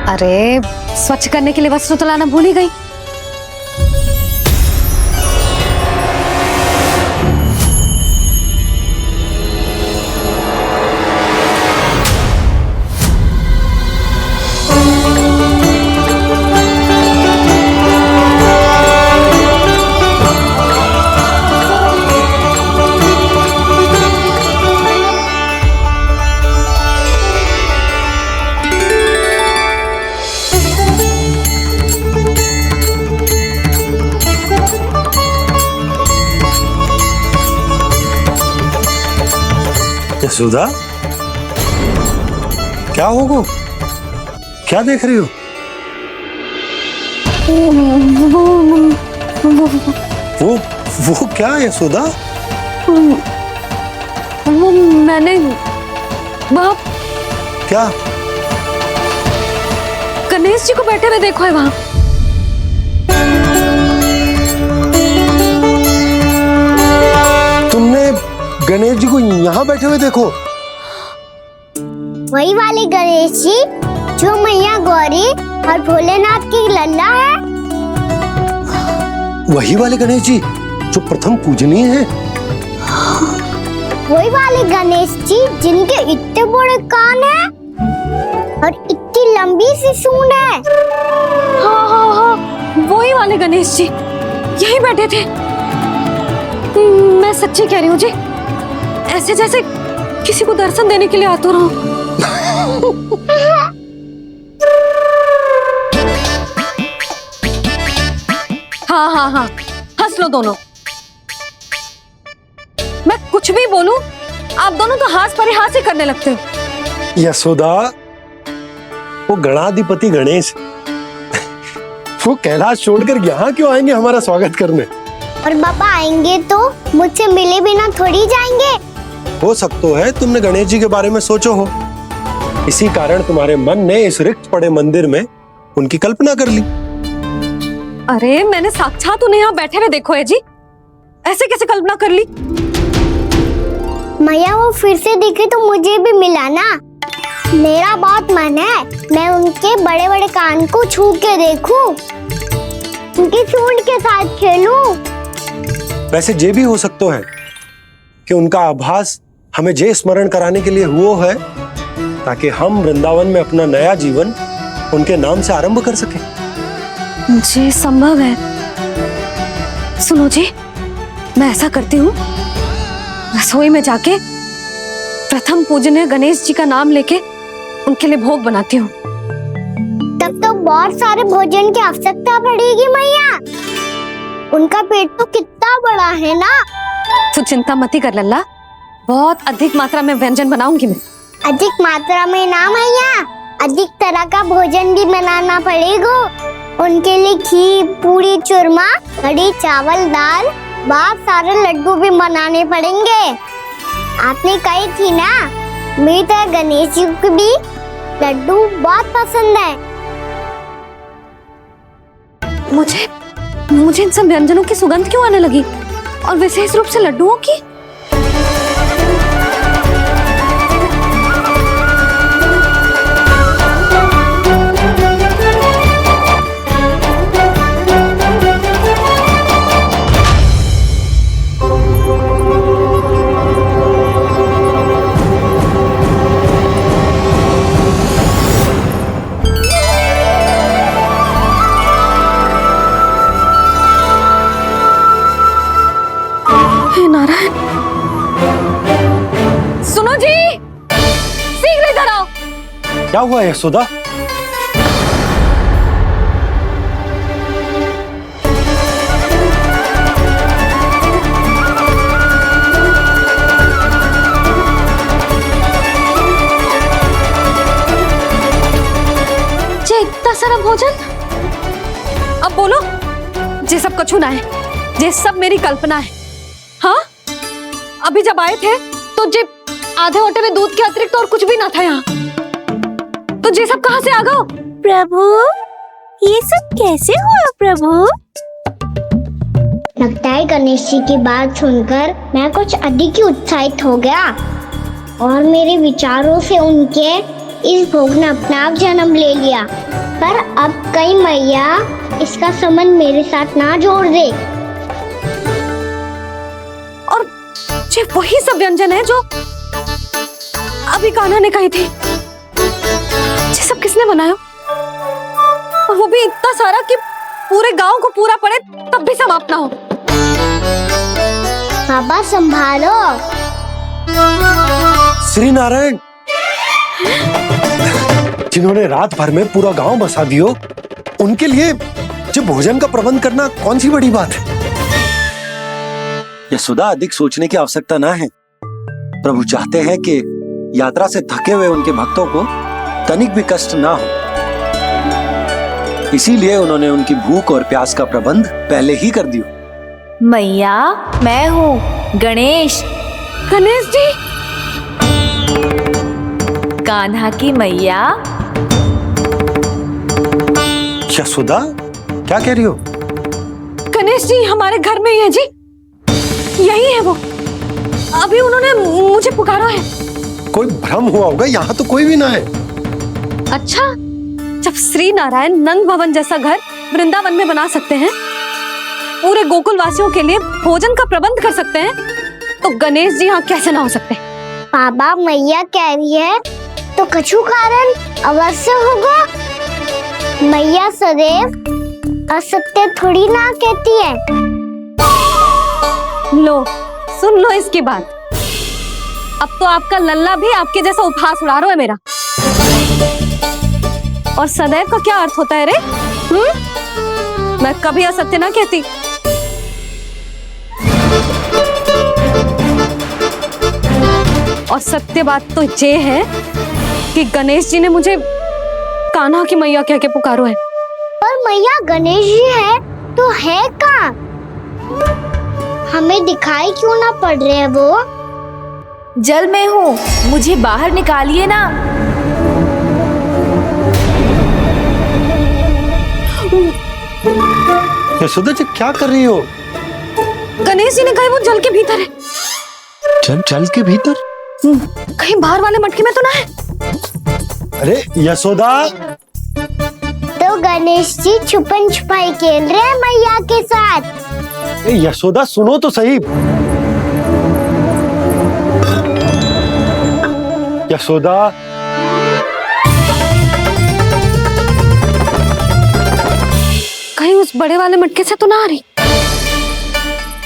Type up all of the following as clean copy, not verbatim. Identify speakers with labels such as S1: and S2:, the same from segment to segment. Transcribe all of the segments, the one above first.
S1: अरे स्वच्छ करने के लिए वस्त्र तो लाना भूल ही गई।
S2: यशोदा, क्या होगा? क्या देख रही हो? वो क्या यशोदा?
S1: वो मैंने बाप
S2: क्या?
S1: गणेश जी को बैठे हुए देखो है वहां।
S2: तुमने गणेश जी को यहाँ बैठे हुए देखो?
S3: वही वाले गणेश जी जो मैया गौरी और भोलेनाथ की लल्ला है।
S2: वही वाले गणेश जी जो प्रथम पूजनीय हैं।
S3: वही वाले गणेश जी जिनके इतने बड़े कान हैं और इतनी लंबी सी सूंड है।
S1: हाँ, वही वाले गणेश जी यही बैठे थे। मैं सच्ची कह रही हूँ जी, ऐसे जैसे किसी को दर्शन देने के लिए आतुर हूँ। हाँ, हंस लो दोनों। मैं कुछ भी बोलूं, आप दोनों तो हास परिहास ही करने लगते हो।
S2: यशोदा, वो गणाधिपति गणेश वो कैलाश छोड़कर यहाँ क्यों आएंगे हमारा स्वागत करने?
S3: और पापा आएंगे तो मुझसे मिले बिना थोड़ी जाएंगे।
S2: हो सकता है तुमने गणेश जी के बारे में सोचो हो, इसी कारण तुम्हारे मन ने इस रिक्त पड़े मंदिर में उनकी कल्पना कर ली।
S1: अरे मैंने साक्षात उन्हें यहाँ बैठे हुए देखो है जी, ऐसे कैसे कल्पना कर ली?
S3: मैया वो फिर से दिखे तो मुझे भी मिला ना। मेरा बहुत मन है मैं उनके बड़े बड़े कान को छू के देखूं, उनकी सूंड के साथ खेलूं।
S2: वैसे ये भी हो सकता है कि उनका आभास हमें जे स्मरण कराने के लिए हुआ है ताकि हम वृंदावन में अपना नया जीवन उनके नाम से आरंभ कर सकें।
S1: जी संभव है। सुनो जी, मैं ऐसा करती हूँ, रसोई में जाके प्रथम पूजनीय गणेश जी का नाम लेके उनके लिए भोग बनाती हूँ।
S3: तब तो बहुत सारे भोजन की आवश्यकता पड़ेगी मैया। उनका पेट तो कितना बड़ा है ना।
S1: तू चिंता मत ही कर लल्ला, बहुत अधिक मात्रा में व्यंजन बनाऊंगी मैं।
S3: अधिक मात्रा में ना मैया, अधिक तरह का भोजन भी बनाना पड़ेगा। उनके लिए खीर, पूरी, चूरमा, कढ़ी, चावल, दाल, बहुत सारे लड्डू भी बनाने पड़ेंगे। आपने कही थी ना, मेरी तरह गणेश जी को भी लड्डू बहुत पसंद है।
S1: मुझे इन सब व्यंजनों की सुगंध क्यों आने लगी, और विशेष रूप से लड्डुओं की? नारायण, सुनो जी, शीघ्र इधर आओ।
S2: क्या हुआ यशोदा?
S1: जे इतना सारा भोजन, अब बोलो, जे सब कछु ना है, जे सब मेरी कल्पना है। हाँ, अभी जब आए थे तो जे आधे ओटे में दूध के अतिरिक्त और कुछ भी ना था यहाँ, तो ये सब कहाँ से आ गए?
S3: प्रभु, ये सब कैसे हुआ प्रभु? लगता है गणेश जी की बात सुनकर मैं कुछ अधिक ही उत्साहित हो गया और मेरे विचारों से उनके इस भोग ने अपना आप जन्म ले लिया। पर अब कहीं मैया इसका संबंध मेरे साथ ना जोड़ दे।
S1: और ये वही सब व्यंजन है जो अभी कान्हा ने कही थी। ये सब किसने बनाया? और वो भी इतना सारा कि पूरे गांव को पूरा पड़े तब भी समाप्त ना हो।
S3: बाबा संभालो।
S2: श्री नारायण, जिन्होंने रात भर में पूरा गांव बसा दियो, उनके लिए जो भोजन का प्रबंध करना कौन सी बड़ी बात है। यशोदा, अधिक सोचने की आवश्यकता ना है। प्रभु चाहते हैं कि यात्रा से थके हुए उनके भक्तों को तनिक भी कष्ट ना हो, इसीलिए उन्होंने उनकी भूख और प्यास का प्रबंध पहले ही कर दिया।
S4: मैया, मैं हूँ गणेश।
S1: गणेश जी,
S4: कान्हा की मैया।
S2: यशोदा, क्या कह रही हो?
S1: गणेश जी हमारे घर में ही है जी, यही है वो। अभी उन्होंने मुझे पुकारा है।
S2: कोई भ्रम हुआ होगा, यहाँ तो कोई भी ना है।
S1: अच्छा, जब श्री नारायण नंद भवन जैसा घर वृंदावन में बना सकते हैं, पूरे गोकुल वासियों के लिए भोजन का प्रबंध कर सकते हैं, तो गणेश जी यहाँ कैसे ना हो सकते?
S3: बाबा मैया कह रही है तो कछु कारण अवश्य होगा। मैया सदैव असत्य थोड़ी ना कहती है।
S1: लो, सुन लो इसकी बात। अब तो आपका लल्ला भी आपके जैसा उपहास उड़ा रहा है मेरा। और सदैव का क्या अर्थ होता है रे? मैं कभी असत्य ना कहती। और सत्य बात तो ये है कि गणेश जी ने मुझे कान्हा की मैया कह के पुकारो है।
S3: पर मैया गणेश जी है तो है कहाँ? हमें दिखाई क्यों ना पड़ रहे हैं वो?
S4: जल में हूँ, मुझे बाहर निकालिए ना।
S2: यशोदा जी, क्या कर रही हो?
S1: गणेश जी ने कहा वो जल के भीतर है।
S2: जल के भीतर?
S1: कहीं बाहर वाले मटके में तो ना है?
S2: अरे यशोदा!
S3: तो गणेश जी छुपन छुपाई खेल रहे हैं मैया के साथ।
S2: यशोदा, सुनो तो सही। यशोदा,
S1: कहीं उस बड़े वाले मटके से तो ना आ रही?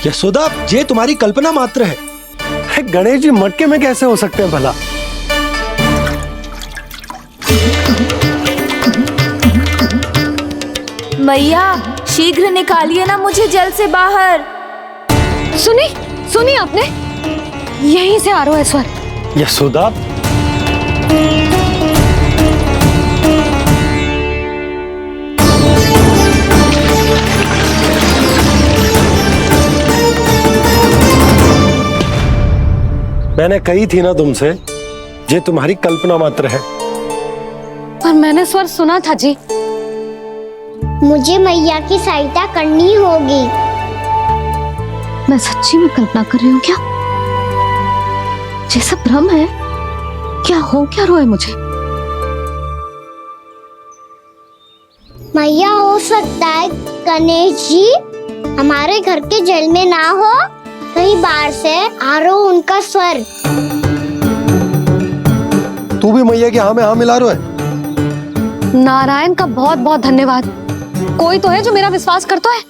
S2: यशोदा, ये तुम्हारी कल्पना मात्र है। गणेश जी मटके में कैसे हो सकते हैं भला?
S4: मैया, शीघ्र निकालिए ना मुझे जल से बाहर।
S1: सुनी आपने? यहीं से आ रहा है स्वर।
S2: यशोदा, मैंने कही थी ना तुमसे, ये तुम्हारी कल्पना मात्र है।
S1: पर मैंने स्वर सुना था जी।
S3: मुझे मैया की सहायता करनी होगी।
S1: मैं सच्ची में कल्पना कर रही हूँ क्या? ये सब भ्रम है क्या? हो क्या रहा है मुझे?
S3: मैया, हो सकता है गणेश जी हमारे घर के जल में ना हो, कहीं बाहर से आ रहा हो उनका स्वर।
S2: तू भी मैया के हाँ में हाँ मिला रहा है।
S1: नारायण का बहुत बहुत धन्यवाद। कोई तो है जो मेरा विश्वास करता है।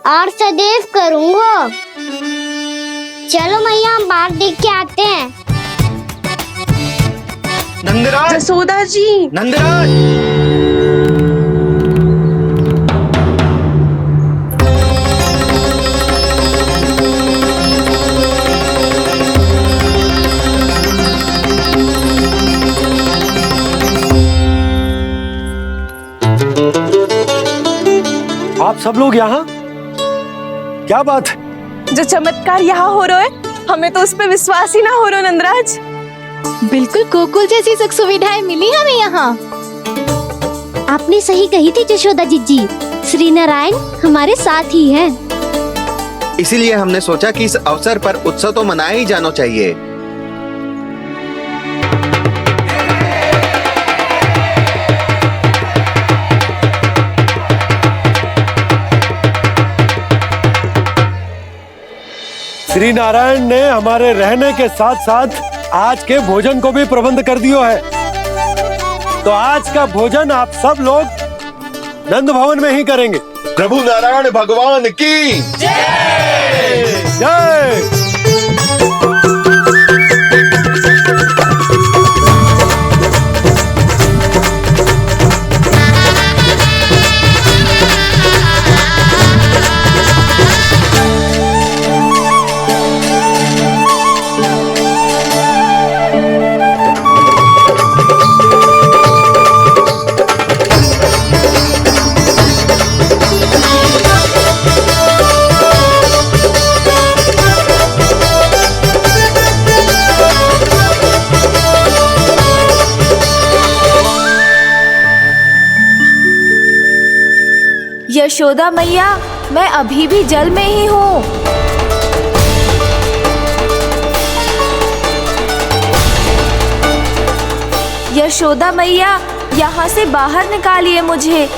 S3: और सदैव करूंगा। चलो मैया, हम बाहर देख के आते हैं।
S5: नंदराज,
S4: जसोदा जी।
S5: नंदराज,
S2: आप सब लोग यहाँ? क्या बात है?
S6: जो चमत्कार यहाँ हो रहा है, हमें तो उस पर विश्वास ही ना हो रहा नंदराज।
S7: बिल्कुल गोकुल जैसी सुख सुविधाएं मिली हमें यहाँ। आपने सही कही थी यशोदा जी, श्री नारायण हमारे साथ ही हैं।
S5: इसीलिए हमने सोचा कि इस अवसर पर उत्सव तो मनाया ही जाना चाहिए।
S2: श्री नारायण ने हमारे रहने के साथ साथ आज के भोजन को भी प्रबंध कर दियो है। तो आज का भोजन आप सब लोग नंद भवन में ही करेंगे।
S8: प्रभु नारायण भगवान की
S2: जय जय।
S4: यशोदा मैया, मैं अभी भी जल में ही हूँ। यशोदा मैया, यहाँ से बाहर निकालिए मुझे।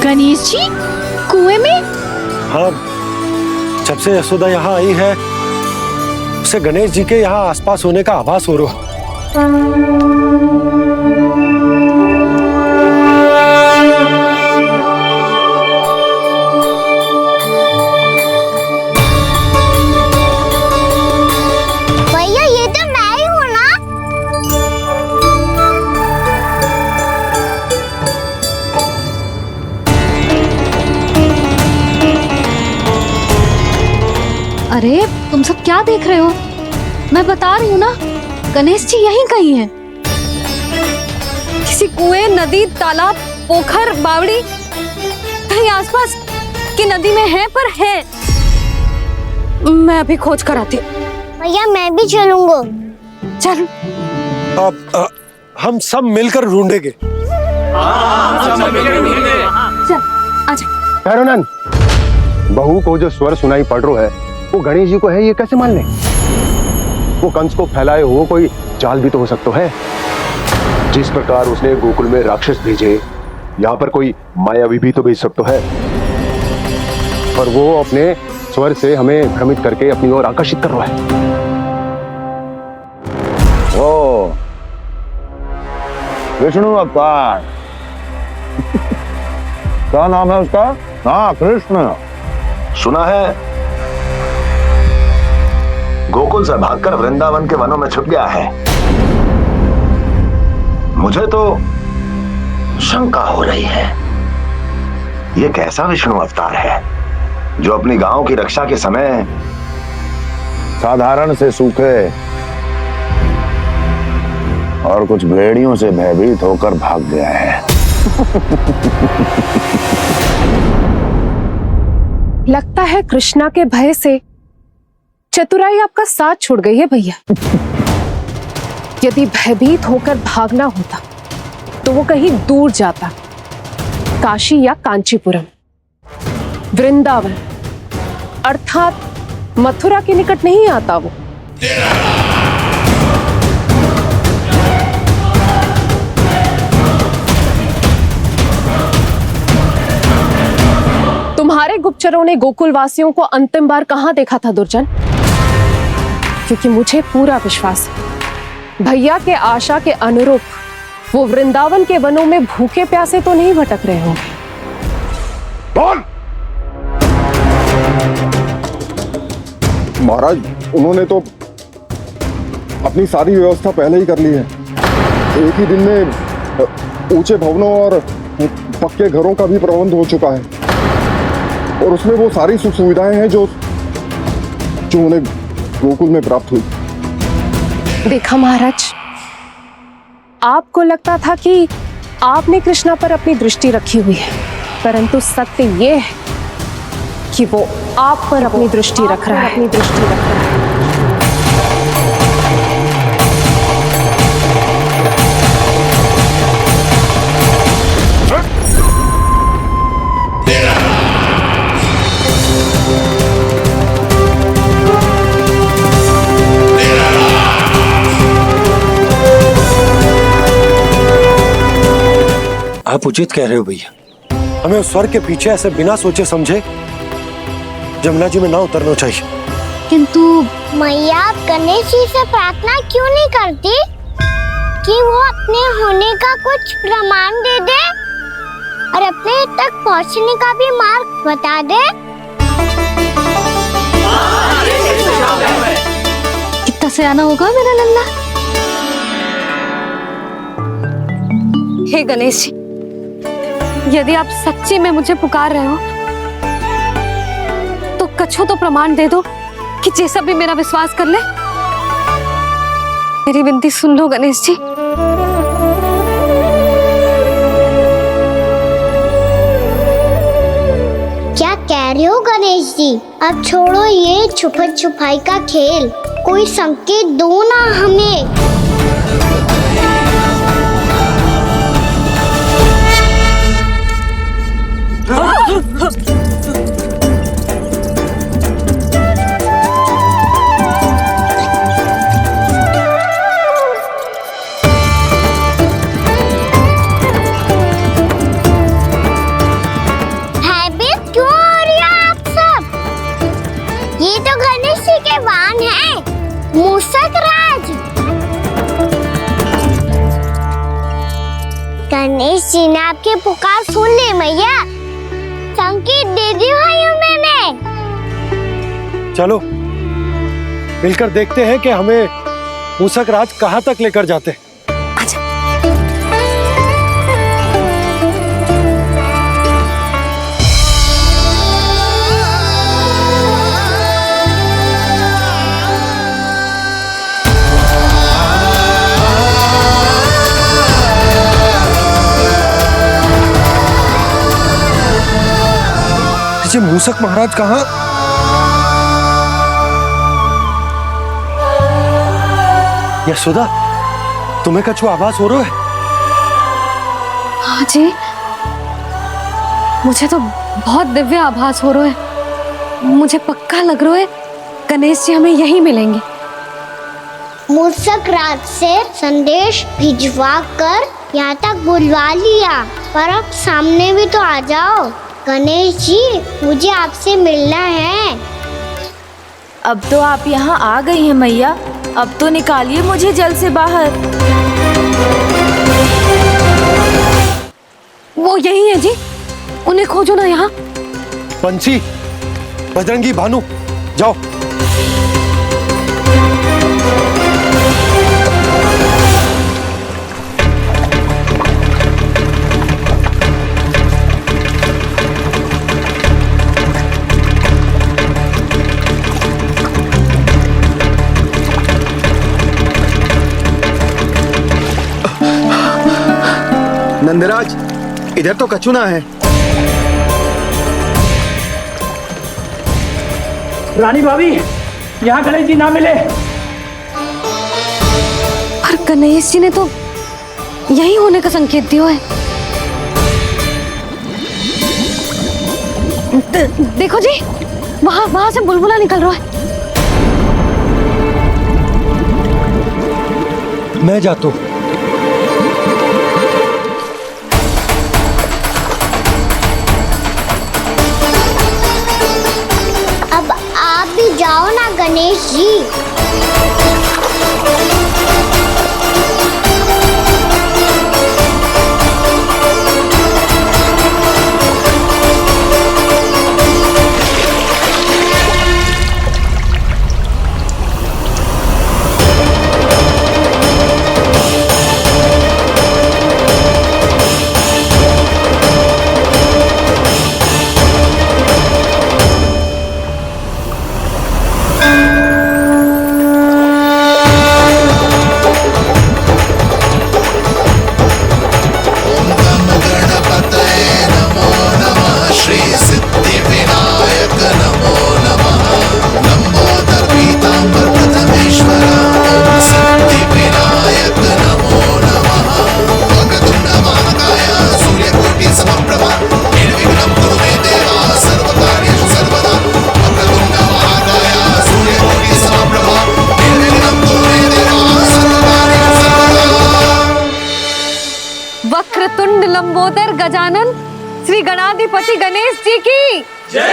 S7: गणेश जी कुएं में?
S2: हाँ, जब से यशोदा यहाँ आई है उसे गणेश जी के यहाँ आसपास होने का आभास हो रहा।
S3: भैया ये तो मैं ही हूँ ना।
S1: अरे तुम सब क्या देख रहे हो? मैं बता रही हूँ ना, गणेश जी यहीं कहीं हैं। किसी कुएं, नदी, तालाब, पोखर, बावड़ी, कहीं आसपास की नदी में है, पर है। मैं अभी खोज कर आती हूँ।
S3: भैया मैं भी चलूंगा।
S1: चल।
S2: अब हम सब मिलकर ढूंढेंगे।
S1: चल आजा।
S9: भैरवनंद, बहू को जो स्वर सुनाई पड़ रहा है वो गणेश जी को है, ये कैसे मान ले? वो कंस को फैलाए हुए कोई जाल भी तो हो सकता है। जिस प्रकार उसने गोकुल में राक्षस भेजे, यहाँ पर कोई मायावी भी तो भेज सकता है। और वो अपने स्वर से हमें भ्रमित करके अपनी ओर आकर्षित कर रहा है।
S8: ओ विष्णु अवतार। क्या नाम है उसका? हाँ, कृष्ण।
S10: सुना है गोकुल से भागकर वृंदावन के वनों में छुप गया है। मुझे तो शंका हो रही है, ये कैसा विष्णु अवतार है जो अपनी गांव की रक्षा के समय
S8: साधारण से सूखे और कुछ भेड़ियों से भयभीत होकर भाग गया है।
S6: लगता है कृष्णा के भय से चतुराई आपका साथ छोड़ गई है भैया। यदि भयभीत होकर भागना होता तो वो कहीं दूर जाता, काशी या कांचीपुरम, वृंदावन अर्थात मथुरा के निकट नहीं आता वो। तुम्हारे गुप्तचरों ने गोकुल वासियों को अंतिम बार कहां देखा था दुर्जन? क्योंकि मुझे पूरा विश्वास है भैया के आशा के अनुरूप वो वृंदावन के वनों में भूखे प्यासे तो नहीं भटक रहे होंगे।
S9: कौन? महाराज, उन्होंने तो अपनी सारी व्यवस्था पहले ही कर ली है। एक ही दिन में ऊंचे भवनों और पक्के घरों का भी प्रबंध हो चुका है, और उसमें वो सारी सुख सुविधाएं हैं जो उन्हें गोकुल में प्राप्त हुई।
S6: देखा महाराज, आपको लगता था कि आपने कृष्णा पर अपनी दृष्टि रखी हुई है, परंतु सत्य ये है कि वो आप पर अपनी दृष्टि रख रहा है।
S2: आप उचित कह रहे हो भैया, हमें उस स्वर के पीछे ऐसे बिना सोचे समझे जमुना जी में ना उतरना चाहिए।
S3: किंतु मैया, आप गणेश जी से प्रार्थना क्यों नहीं करती कि वो अपने होने का कुछ प्रमाण दे दे और अपने तक पहुंचने का भी मार्ग बता दे?
S1: कितना सयाना होगा मेरा लल्ला। हे गणेश जी, यदि आप सच्ची में मुझे पुकार रहे हो तो कछु तो प्रमाण दे दो कि जैसा भी मेरा विश्वास कर ले। मेरी विनती सुन लो गणेश जी।
S3: क्या कह रहे हो गणेश जी? अब छोड़ो ये छुपन छुपाई का खेल, कोई संकेत दो ना हमें। गणेश जी ने आपकी पुकार सुन ली मैया, संकेत दे दी भाइयों मैंने।
S2: चलो मिलकर देखते हैं कि हमें मूसक राज कहाँ तक लेकर जाते हैं। जी मूसक महाराज कहाँ? यशोदा, तुम्हें कछु आभास हो रहा है?
S1: हाँ जी, मुझे तो बहुत दिव्य आभास हो रहा है। मुझे पक्का लग रहा है गणेश जी हमें यहीं मिलेंगे।
S3: मूसक राज से संदेश भिजवा कर यहाँ तक बुलवा लिया, पर अब सामने भी तो आ जाओ। गणेश जी, मुझे आपसे मिलना है।
S4: अब तो आप यहाँ आ गई हैं मैया, अब तो निकालिए मुझे जल से बाहर।
S1: वो यही है जी, उन्हें खोजो ना यहाँ।
S2: बंसी, बजरंगी, भानु, जाओ।
S5: नंदराज, इधर तो कछु ना है।
S11: रानी भाभी, यहाँ गणेश जी ना मिले।
S1: पर गणेश जी ने तो यही होने का संकेत दिया है। देखो जी, वहां से बुलबुला निकल रहा है।
S2: मैं जाता हूँ।
S3: अब आप भी जाओ ना गणेश जी।
S1: लंबोदर गजानन श्री गणाधिपति गणेश जी की जय।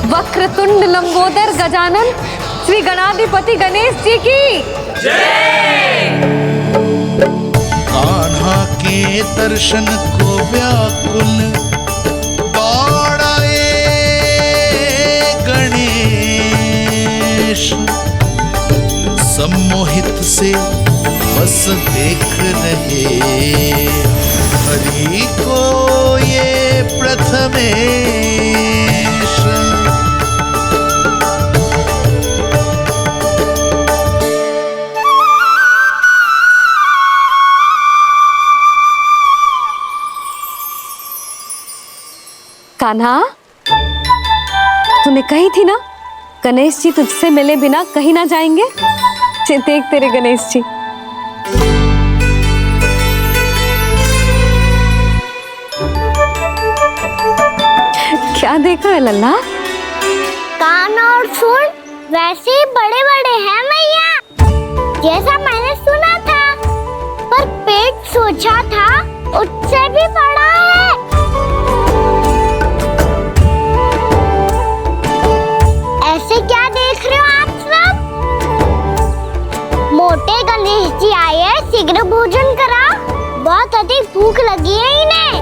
S1: वक्रतुंड लंबोदर गजानन श्री गणाधिपति गणेश जी की जय।
S12: कान्हा के दर्शन को व्याकुल दौड़ाए गणेश, सम्मोहित से बस देख रहे हरि को ये प्रथमेश।
S1: कान्हा, तूने कही थी ना गणेश जी तुझसे मिले बिना कहीं ना जाएंगे। देख तेरे गणेश जी। क्या देखा है लल्ला?
S3: कान और सुन वैसे ही बड़े बड़े हैं मैया, जैसा मैंने सुना था, पर पेट सोचा था उससे भी बड़ा है। ऐसे क्या देख रहे हो आप सब? मोटे गणेश जी आए हैं, शीघ्र भोजन करा, बहुत अधिक भूख लगी है इन्हें।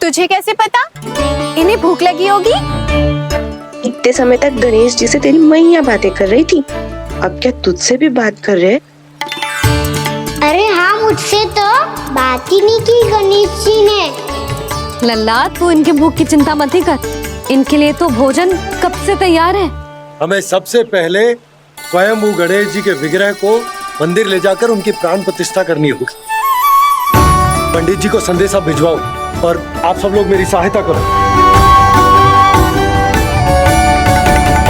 S6: तुझे कैसे पता इन्हें भूख लगी होगी?
S13: इतने समय तक गणेश जी से तेरी मैया बातें कर रही थी, अब क्या तुझसे भी बात कर रहे?
S3: अरे हाँ, मुझसे तो बात ही नहीं की गणेश जी ने।
S1: लल्ला, तू इनके भूख की चिंता मत ही कर, इनके लिए तो भोजन कब से तैयार है।
S2: हमें सबसे पहले स्वयं गणेश जी के विग्रह को मंदिर ले जाकर उनकी प्राण प्रतिष्ठा करनी होगी। पंडित जी को संदेशा भिजवाओ और आप सब लोग मेरी सहायता करो।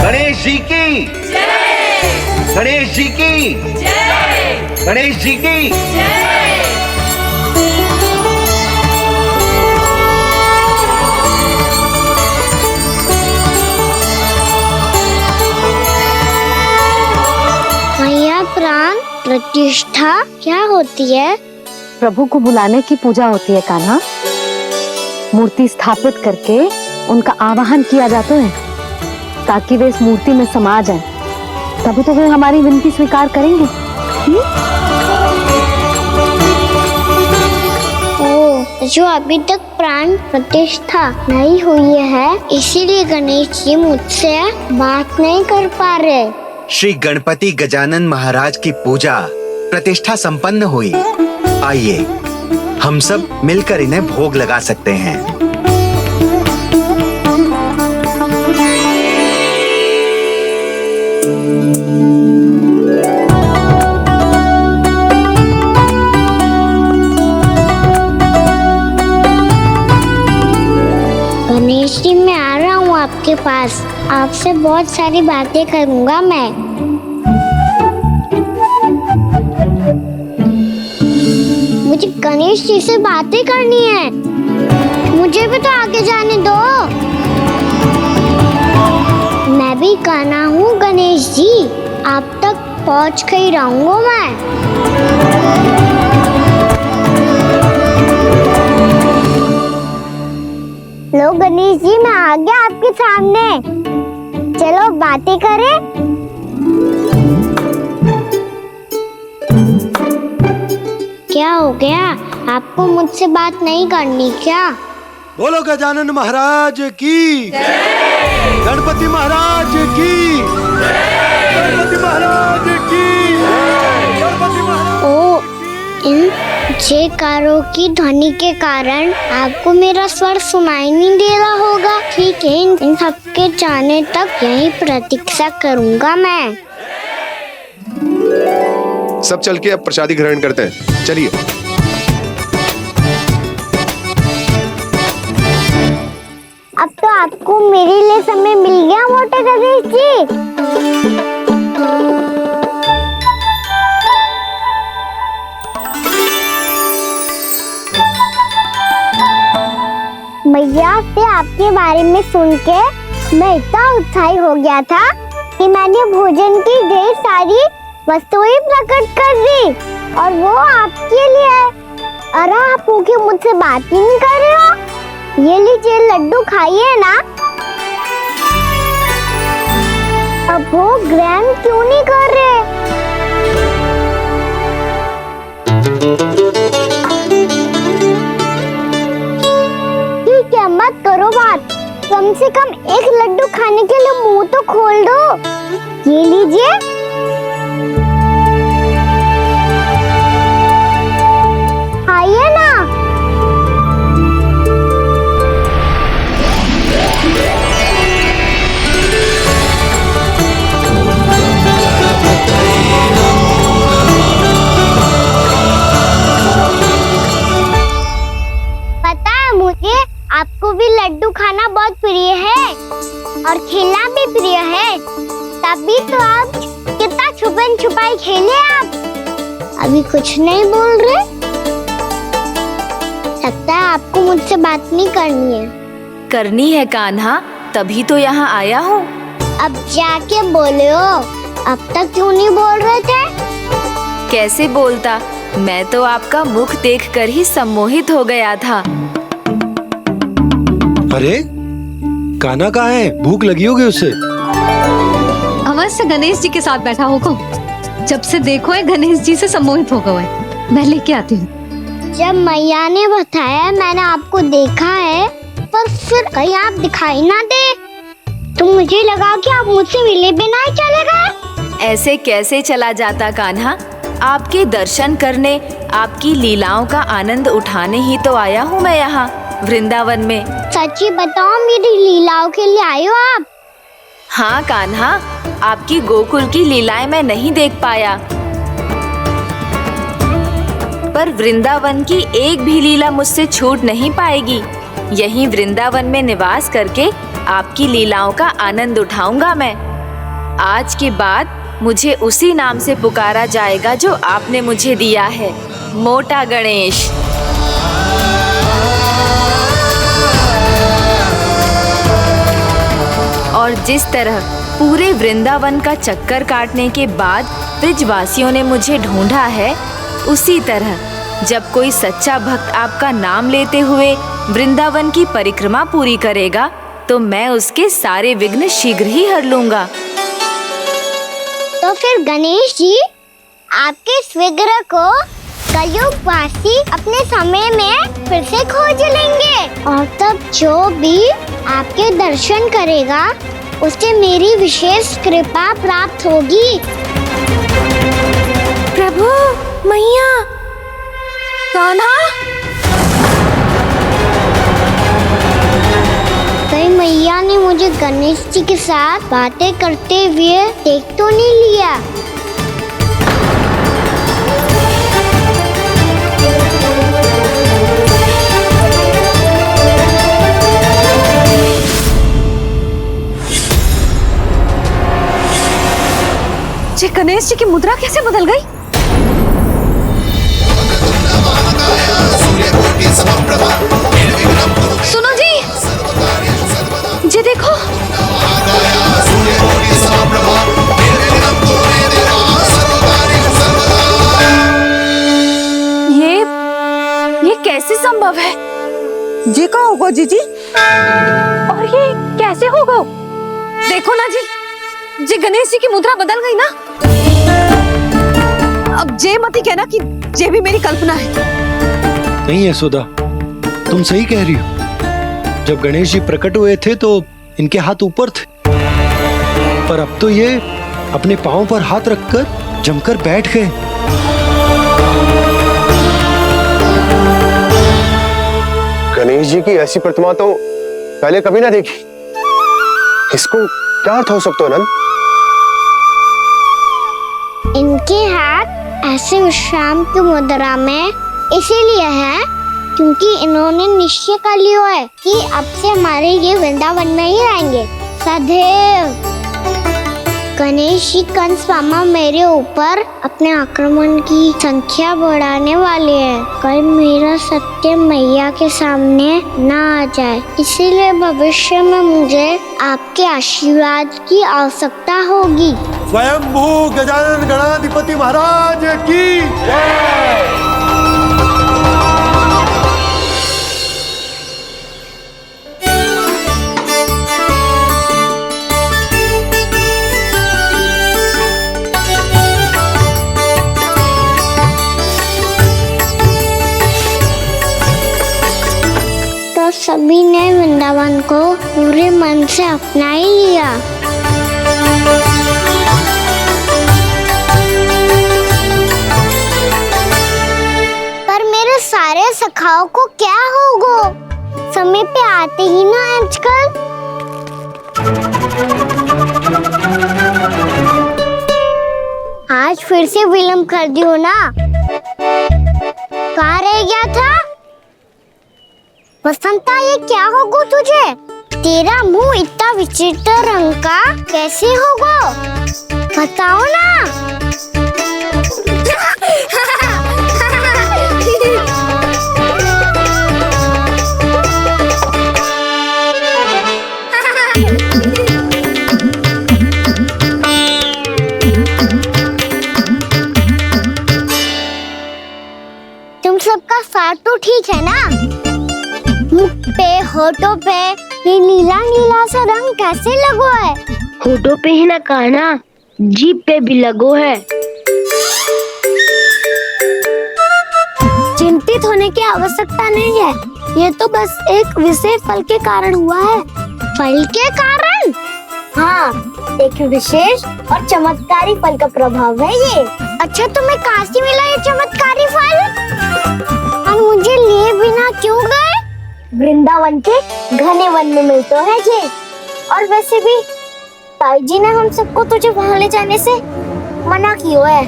S5: गणेश जी की जय। गणेश जी की जय। गणेश जी की जय।
S3: मैया, प्राण प्रतिष्ठा क्या होती है?
S1: प्रभु को बुलाने की पूजा होती है कान्हा। मूर्ति स्थापित करके उनका आवाहन किया जाता है ताकि वे इस मूर्ति में समा जाएं। तभी तो वे हमारी विनती स्वीकार करेंगे।
S3: ओ, जो अभी तक प्राण प्रतिष्ठा नहीं हुई है, इसीलिए गणेश जी मुझसे बात नहीं कर पा रहे।
S5: श्री गणपति गजानन महाराज की पूजा प्रतिष्ठा संपन्न हुई। आइए हम सब मिलकर इन्हें भोग लगा सकते हैं।
S3: गणेश जी, मैं आ रहा हूँ आपके पास, आपसे बहुत सारी बातें करूँगा मैं। मुझे गणेश जी से बातें करनी है, मुझे भी तो आगे जाने दो। मैं भी कान्हा हूँ गणेश जी, आप तक पहुँच कर ही रहूँगा मैं। लो गणेश जी, मैं आ गया आपके सामने, चलो बातें करें। क्या हो गया, आपको मुझसे बात नहीं करनी क्या?
S2: बोलो गजानन महाराज की जय। गणपति महाराज की जय। गणपति महाराज की जय। गणपति महाराज।
S3: ओ, इन जयकारों की ध्वनि के कारण आपको मेरा स्वर सुनाई नहीं दे रहा होगा। ठीक है, इन सबके जाने तक यही प्रतीक्षा करूंगा मैं।
S9: सब चल के अब प्रसादी ग्रहण करते हैं, चलिए।
S3: अब तो आपको मेरे लिए समय मिल गया मोटे गणेश जी। मैया से आपके बारे में सुन के मैं इतना उत्साही हो गया था कि मैंने भोजन की ढेर सारी वस्तुएं प्रकट कर दी और वो आपके लिए। अरे आप भूखे मुझसे बात ही नहीं कर रहे हो। ये लीजिए लड्डू खाइए ना। अब वो ग्रैंड क्यों नहीं कर रहे? ठीक है, मत करो बात। कम से कम एक लड्डू खाने के लिए मुंह तो खोल दो। ये लीजिए। खाइए ना। पता है मुझे आपको भी लड्डू खाना बहुत प्रिय है और खेलना भी प्रिय है। तभी तो आप कितना छुपन छुपाई खेले। आप अभी कुछ नहीं बोल रहे। लगता है आपको मुझसे बात नहीं करनी है।
S4: करनी है कान्हा, तभी तो यहाँ आया हूँ।
S3: अब जाके बोले हो। अब तक क्यों नहीं बोल रहे थे?
S4: कैसे बोलता, मैं तो आपका मुख देखकर ही सम्मोहित हो गया था।
S2: अरे कान्हा कहाँ है? भूख लगी होगी उससे।
S1: अवश्य गणेश जी के साथ बैठा होगा। जब से देखो है गणेश जी से सम्मोहित हो गए। मैं लेके आती हूँ।
S3: जब मैया ने बताया मैंने आपको देखा है, पर फिर कहीं आप दिखाई ना दे तो मुझे लगा कि आप मुझसे मिले बिना ही चले गए।
S4: ऐसे कैसे चला जाता कान्हा? आपके दर्शन करने, आपकी लीलाओं का आनंद उठाने ही तो आया हूँ मैं यहाँ वृंदावन में।
S3: सच्ची बताओ, मेरी लीलाओं के लिए आए हो आप?
S4: हाँ कान्हा, आपकी गोकुल की लीलाएं मैं नहीं देख पाया, पर वृंदावन की एक भी लीला मुझसे छूट नहीं पाएगी। यहीं वृंदावन में निवास करके आपकी लीलाओं का आनंद उठाऊंगा मैं। आज के बाद मुझे उसी नाम से पुकारा जाएगा जो आपने मुझे दिया है, मोटा गणेश। और जिस तरह पूरे वृंदावन का चक्कर काटने के बाद ब्रिजवासियों ने मुझे ढूंढा है, उसी तरह जब कोई सच्चा भक्त आपका नाम लेते हुए वृंदावन की परिक्रमा पूरी करेगा तो मैं उसके सारे विघ्न शीघ्र ही हर लूंगा।
S3: तो फिर गणेश जी, आपके इस विग्रह को कलयुगवासी अपने समय में फिर से खोज लेंगे और तब जो भी आपके दर्शन करेगा उसे मेरी विशेष कृपा प्राप्त होगी।
S4: प्रभु, मैया,
S1: कान्हा,
S3: कहीं मैया ने मुझे गणेश जी के साथ बातें करते हुए देख तो नहीं लिया?
S1: जी गणेश जी की मुद्रा कैसे बदल गई? सुनो जी, जी देखो।
S4: ये कैसे संभव है?
S6: जी का होगा जीजी? और ये कैसे होगा?
S1: देखो ना जी, जी गणेश जी की मुद्रा बदल गई ना। अब जे मत ही कहना कि ये भी मेरी कल्पना है।
S2: नहीं यशोदा, तुम सही कह रही हो। जब गणेश जी प्रकट हुए थे तो इनके हाथ ऊपर थे, पर अब तो ये अपने पांव पर हाथ रखकर जमकर बैठ गए।
S9: गणेश जी की ऐसी प्रतिमा तो पहले कभी ना देखी। इसको क्या अर्थ हो सकता है नंद?
S3: इनके हाथ ऐसे विश्राम की मुद्रा में इसीलिए है क्योंकि इन्होंने निश्चय कर लिया है कि अब से हमारे ये वृंदावन में ही रहेंगे सदैव। गणेश जी कंस मामा मेरे ऊपर अपने आक्रमण की संख्या बढ़ाने वाले हैं। कल मेरा सत्य मैया के सामने ना आ जाए, इसीलिए भविष्य में मुझे आपके आशीर्वाद की आवश्यकता होगी।
S2: स्वयंभू गजानन गणाधिपति महाराज की जय।
S3: तो सभी ने वृंदावन को पूरे मन से अपना ही लिया। पर मेरे सारे सखाओं को क्या होगा? समय पे आते ही ना आजकल। आज फिर से विलम्ब कर दियो ना। कहाँ रह गया था? वसंता, ये क्या होगा तुझे? तेरा मुंह इतना विचित्र रंग का कैसे होगा? बताओ ना। तुम सबका साथ तो ठीक है ना? मुख पे, होठों पे ये नीला नीला सा रंग कैसे लगो है?
S7: होठों पे ही ना कहना, जीभ पे भी लगो है।
S3: चिंतित होने की आवश्यकता नहीं है, ये तो बस एक विशेष फल के कारण हुआ है। फल के कारण? हाँ, एक विशेष और चमत्कारी फल का प्रभाव है ये। अच्छा, तुम्हें कहाँ से मिला ये चमत्कारी फल? और मुझे लिए बिना क्यों गए? वृंदावन के घने वन में मिलते हैं ये। और वैसे भी ताई जी ने हम सबको तुझे वहाँ ले जाने से मना किया है।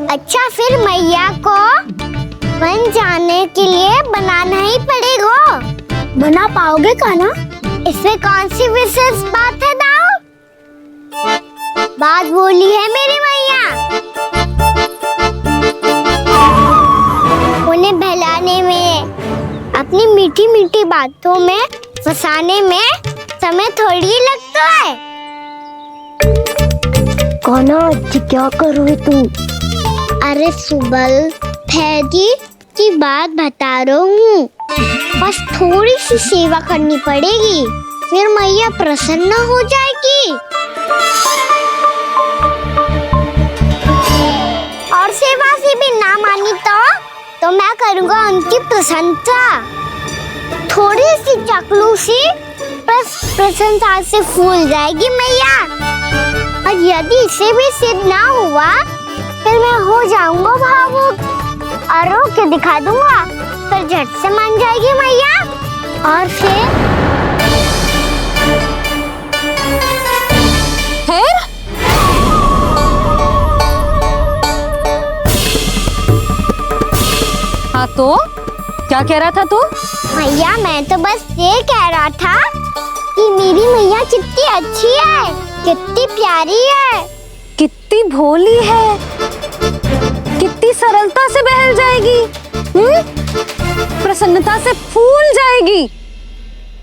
S3: अच्छा, फिर मैया को वन जाने के लिए बनाना ही पड़ेगा। बना पाओगे का ना? इसमें कौन सी विशेष बात है दाऊ? बात बोली है मेरी मैया। उन्हें बहलाने में, अपनी मीठी मीठी बातों में फंसाने में समय थोड़ी लगता है।
S7: कौना क्या करोगे तू?
S3: अरे सुबल, फैदी की बात बता रहा हूँ। बस थोड़ी सी सेवा करनी पड़ेगी, फिर मैया प्रसन्न हो जाएगी। और सेवा से भी ना मानी तो मैं करूँगा उनकी प्रशंसा। थोड़ी सी चाकलूसी बस प्रशंसा से फूल जाएगी मैया। और यदि इसे भी सिद्ध ना हुआ, फिर मैं हो जाऊंगा भावुक और रो के दिखा दूंगा, फिर झट से मान जाएगी मैया। और फिर
S1: हाँ, तो क्या कह रहा था तू?
S3: मैया, मैं तो बस ये कह रहा था कि मेरी मैया कितनी अच्छी है, कितनी प्यारी है,
S1: कितनी भोली है, कितनी सरलता से बहल जाएगी, प्रसन्नता से फूल जाएगी।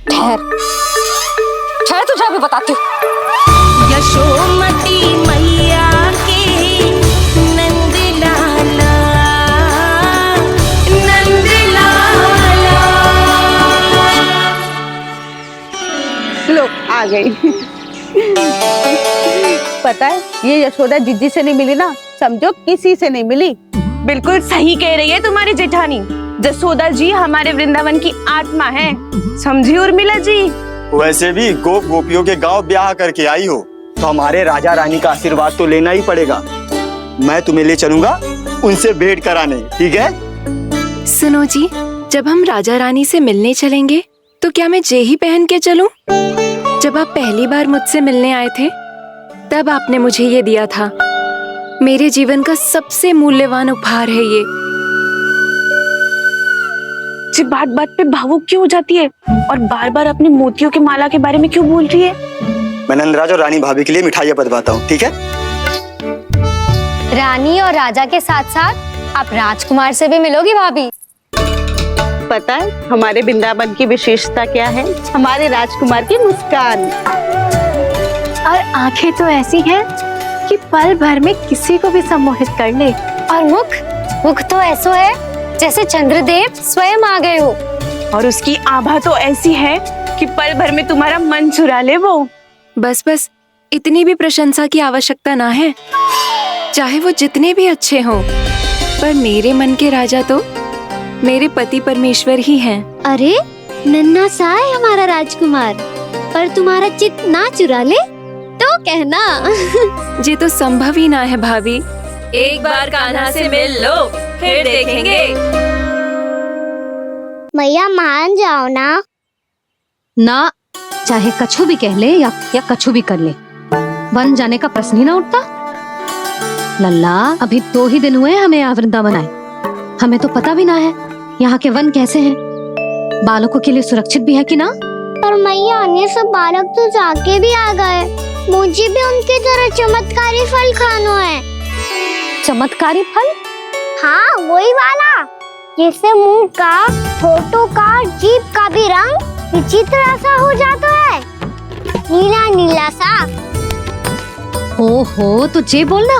S1: ठहर तुझे अभी बताती हूँ।
S14: यशोमती मैया के नंद लाला, नंद लाला।
S15: लो, आ गई। पता है, ये यशोदा जिज्जी से नहीं मिली ना, समझो किसी से नहीं मिली।
S13: बिल्कुल सही कह रही है तुम्हारी जेठानी। जसोदा जी हमारे वृंदावन की आत्मा है, समझी उर्मिला जी।
S16: वैसे भी गोप गोपियों के गांव ब्याह करके आई हो, तो हमारे राजा रानी का आशीर्वाद तो लेना ही पड़ेगा। मैं तुम्हें ले चलूंगा उनसे भेंट कराने, ठीक है?
S17: सुनो जी, जब हम राजा रानी से मिलने चलेंगे तो क्या मैं जे ही पहन के चलूं? जब आप पहली बार मुझसे मिलने आए थे, तब आपने मुझे ये दिया था। मेरे जीवन का सबसे मूल्यवान उपहार है ये।
S13: बात बात पे भावुक क्यों हो जाती है और बार बार अपनी मोतियों की माला के बारे में क्यों बोल रही है?
S16: मैं नंदराज और रानी भाभी के लिए मिठाइयाँ बंटवाता हूँ, ठीक है?
S3: रानी और राजा के साथ साथ आप राजकुमार से भी मिलोगी भाभी।
S15: पता है हमारे वृंदावन की विशेषता क्या है? हमारे राजकुमार की मुस्कान।
S17: और आंखें तो ऐसी हैं कि पल भर में किसी को भी सम्मोहित कर ले।
S3: और मुख तो ऐसा है जैसे चंद्रदेव स्वयं आ गए हो।
S13: और उसकी आभा तो ऐसी है कि पल भर में तुम्हारा मन चुरा ले वो।
S17: बस बस, इतनी भी प्रशंसा की आवश्यकता ना है। चाहे वो जितने भी अच्छे हों, पर मेरे मन के राजा तो मेरे पति परमेश्वर ही हैं।
S7: अरे नन्हा सा है हमारा राजकुमार, पर तुम्हारा चित्त ना चुरा ले तो कहना।
S17: ये तो संभव ही ना है भाभी। एक बार कान्हा से मिल लो, फिर देखेंगे।
S3: मैया मान जाओ ना।
S1: ना, चाहे कछु भी कह ले या कछु भी कर ले, वन जाने का प्रश्न ही ना उठता। लल्ला, अभी 2 ही दिन हुए हमें यहाँ वृंदावन आए। हमें तो पता भी ना है यहाँ के वन कैसे हैं, बालकों के लिए सुरक्षित भी है कि ना।
S3: पर मैया अन्य सब बालक तो जाके भी आ गए। मुझे भी उनके तरह चमत्कारी फल खाना है।
S1: चमत्कारी फल?
S3: हाँ, वही वाला जिससे मुंह का, होठों का, जीभ का भी रंग विचित्र सा हो जाता है, नीला नीला सा।
S1: ओहो, तो जे बोलना।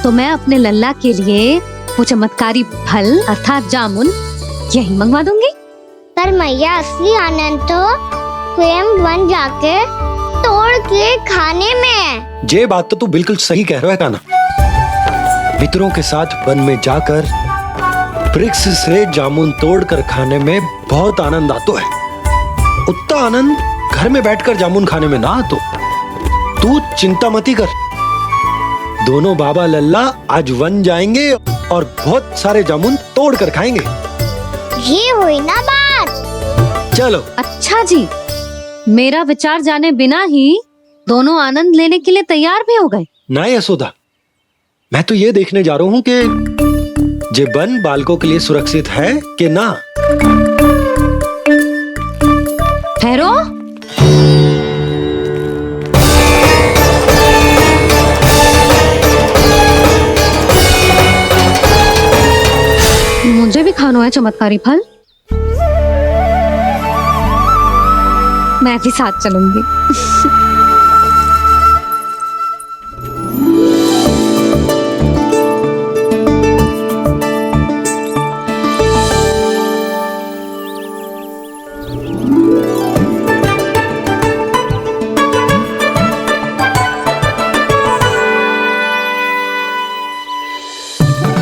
S1: तो मैं अपने लल्ला के लिए वो चमत्कारी फल अर्थात जामुन यही मंगवा दूंगी।
S3: पर मैया असली आनंद तो स्वयं वन जाके तोड़ के खाने में।
S2: ये बात तो तू बिल्कुल सही कह रहा है कान्हा। मित्रों के साथ वन में जाकर वृक्ष से जामुन तोड़कर खाने में बहुत आनंद आता है। उतना आनंद घर में बैठकर जामुन खाने में ना आतो। तू चिंता मती कर, दोनों बाबा लल्ला आज वन जाएंगे और बहुत सारे जामुन तोड़कर खाएंगे।
S3: ये हुई ना बात।
S2: चलो।
S1: अच्छा जी, मेरा विचार जाने बिना ही दोनों आनंद लेने के लिए तैयार भी हो गए।
S2: ना यशोदा, मैं तो ये देखने जा रहा हूँ कि ये वन बालकों के लिए सुरक्षित है कि ना।
S1: ठहरो। मुझे भी खाना है चमत्कारी फल। मैं भी साथ चलूंगी।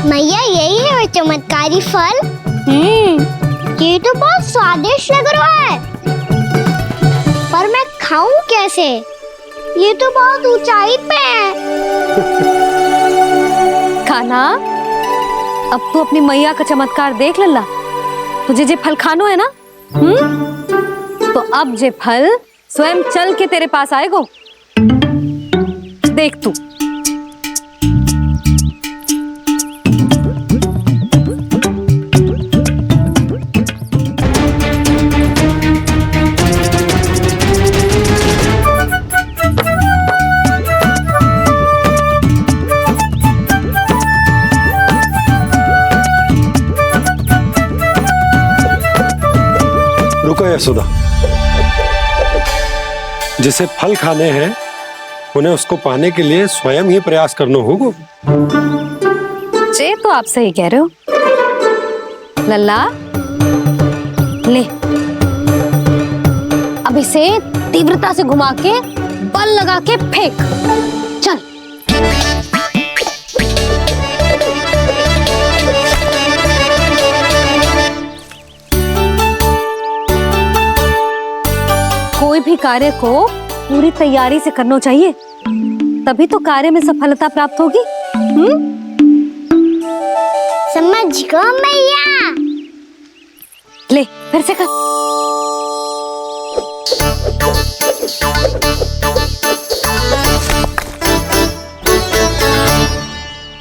S3: मैया यही है वो चमत्कारी फल। ये तो बहुत स्वादिष्ट लग रहा है, पर मैं खाऊं कैसे? ये तो बहुत ऊंचाई पे है।
S1: खाना, अब तू अपनी मैया का चमत्कार देख लल्ला। तुझे जे फल खानो है ना, तो अब जे फल स्वयं चल के तेरे पास आएगो। देख तू।
S2: रुको यशोदा, जिसे फल खाने हैं उन्हें उसको पाने के लिए स्वयं ही प्रयास करना होगा।
S1: जे तो आप सही कह रहे हो लल्ला। ले, अब इसे तीव्रता से घुमा के बल लगा के फेंक। चल। कोई भी कार्य को पूरी तैयारी से करना चाहिए, तभी तो कार्य में सफलता प्राप्त होगी।
S3: समझ गो मैया।
S1: ले, फिर से कर।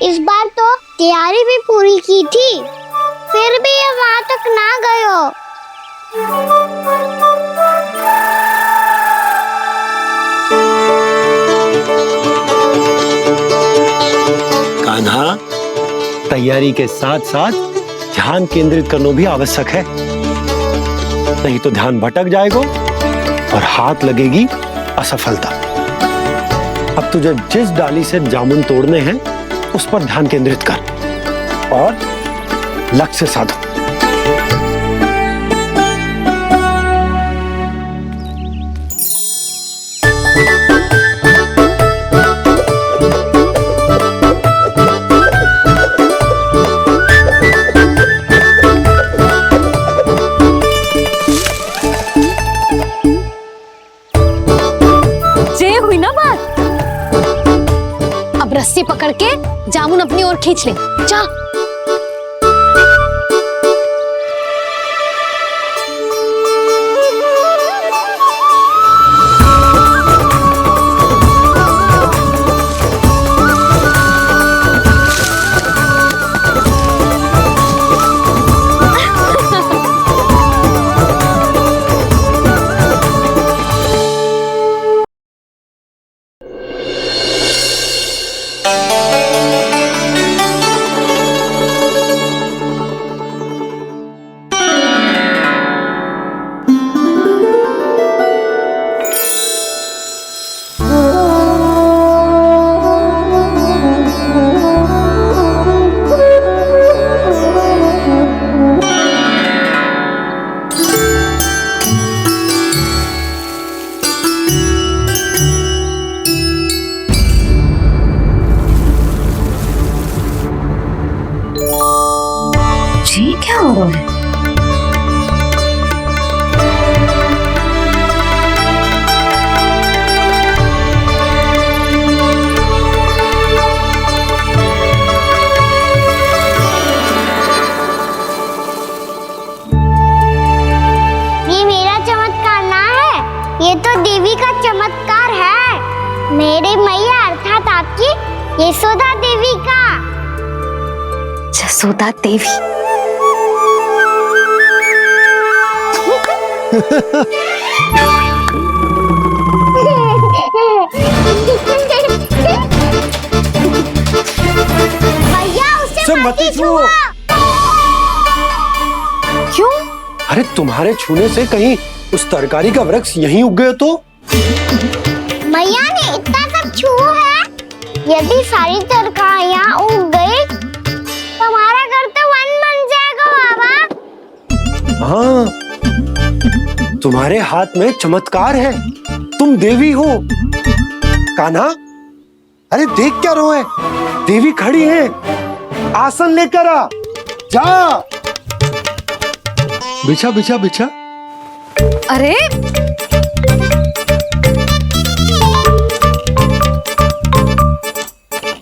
S3: इस बार तो तैयारी भी पूरी की थी, फिर भी ये वहां तक ना गयो।
S2: तैयारी के साथ साथ ध्यान केंद्रित करना भी आवश्यक है, नहीं तो ध्यान भटक जाएगा और हाथ लगेगी असफलता। अब तुझे जिस डाली से जामुन तोड़ने हैं उस पर ध्यान केंद्रित कर और लक्ष्य साधो।
S1: रस्सी पकड़ के जामुन अपनी ओर खींच ले। जा। क्या हो रहा है?
S3: ये मेरा चमत्कार ना है, ये तो देवी का चमत्कार है। मेरे मैया अर्थात आपकी यशोदा देवी का।
S1: यशोदा देवी।
S3: भैया उसे मत छुओ।
S1: क्यों?
S2: अरे तुम्हारे छूने से कहीं उस तरकारी का वृक्ष यहीं उग गए तो?
S3: मैया ने इतना सब छुआ है, यदि सारी तरकारियां उग गई तो हमारा घर तो वन बन जाएगा बाबा।
S2: हाँ, तुम्हारे हाथ में चमत्कार है, तुम देवी हो। कान्हा, अरे देख क्या रो है, देवी खड़ी है, आसन लेकर आ, जा। बिछा बिछा बिछा।
S1: अरे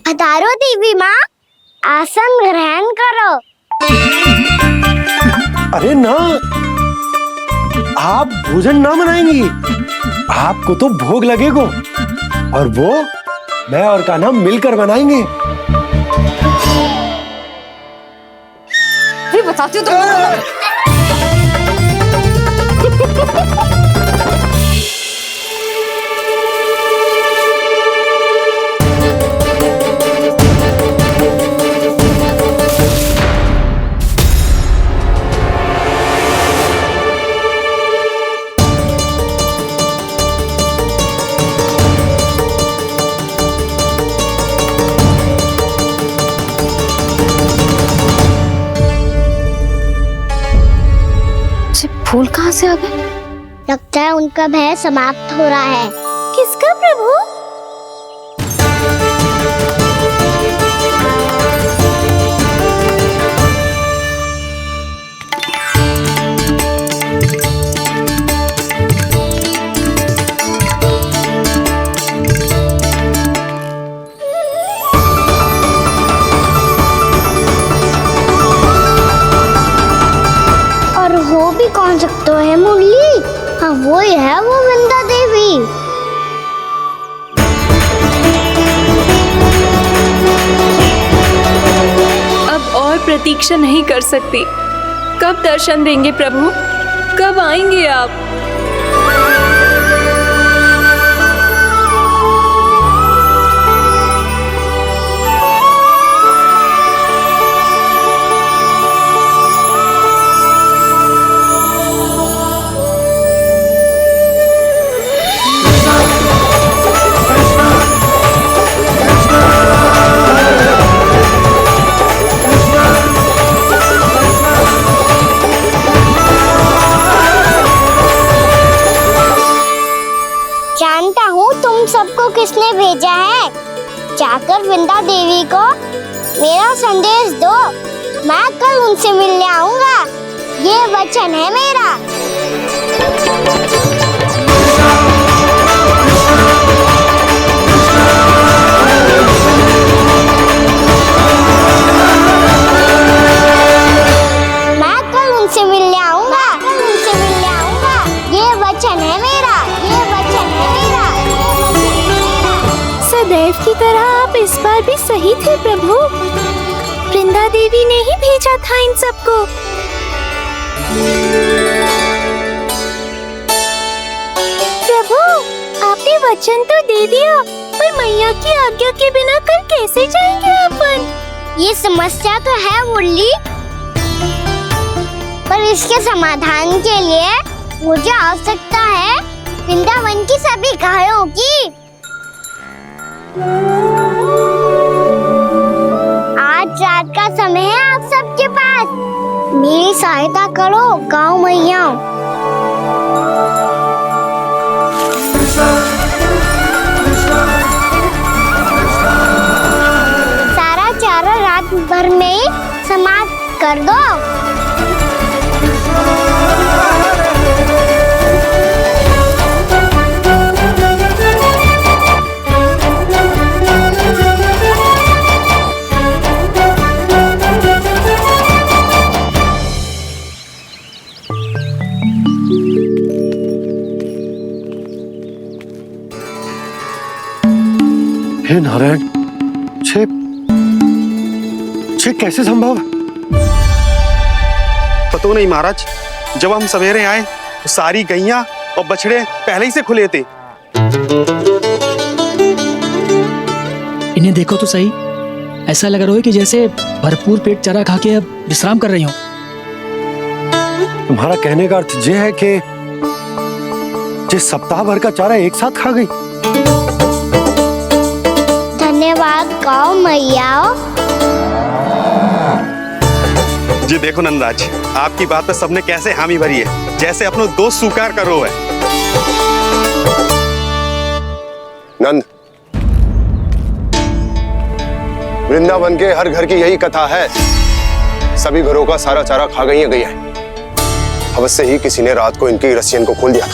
S3: पधारो देवी माँ, आसन ग्रहण करो।
S2: अरे ना, आप भोजन ना मनाएंगी, आपको तो भोग लगेगा और वो मैं और कान्हा मिलकर बनाएंगे।
S1: भी बताती हूँ तुमको। फूल कहाँ से आ गए?
S3: लगता है उनका भय समाप्त हो रहा है। किसका प्रभु? कौन सकता है मुरली? हाँ वो ही है, वो वृंदा देवी।
S17: अब और प्रतीक्षा नहीं कर सकती। कब दर्शन देंगे प्रभु? कब आएंगे आप?
S3: जानता हूँ तुम सबको किसने भेजा है। जाकर वृंदा देवी को मेरा संदेश दो, मैं कल उनसे मिलने आऊंगा, ये वचन है मेरा। मैं कल उनसे मिलने आऊंगा, ये वचन है मेरा, ये वचन है मेरा, ये वचन है मेरा।
S7: सदैव की तरह आप इस बार भी सही थे प्रभु। वृंदा देवी ने ही भेजा था इन सबको। प्रभु, आपने वचन तो दे दिया, पर मैया की आज्ञा के बिना कल कैसे जाएंगे अपन?
S3: ये समस्या तो है मुरली, पर इसके समाधान के लिए मुझे आवश्यकता है वृंदावन की सभी गायों की। आज रात का समय है आप सबके पास, मेरी सहायता करो गाँव मैया। सारा चारा रात भर में ही समाप्त कर दो।
S2: हे नारायण, छे कैसे संभव?
S18: पता नहीं महाराज, जब हम सवेरे आए तो सारी गैया और बछड़े पहले ही से खुले थे।
S11: इन्हें देखो तो सही, ऐसा लग रहा है कि जैसे भरपूर पेट चारा खा के अब विश्राम कर रही हो।
S2: तुम्हारा कहने का अर्थ ये है कि जिस सप्ताह भर का चारा एक साथ खा गई।
S3: धन्यवाद गाँव मैया।
S18: जी देखो नंदराज, आपकी बात पे सबने कैसे हामी भरी है, जैसे अपनो दोस्त स्वीकार करो है।
S9: नंद, वृंदावन के हर घर की यही कथा है, सभी घरों का सारा चारा खा गई है गैया। अवश्य ही किसी ने रात को इनकी रस्सियन को खोल दिया था।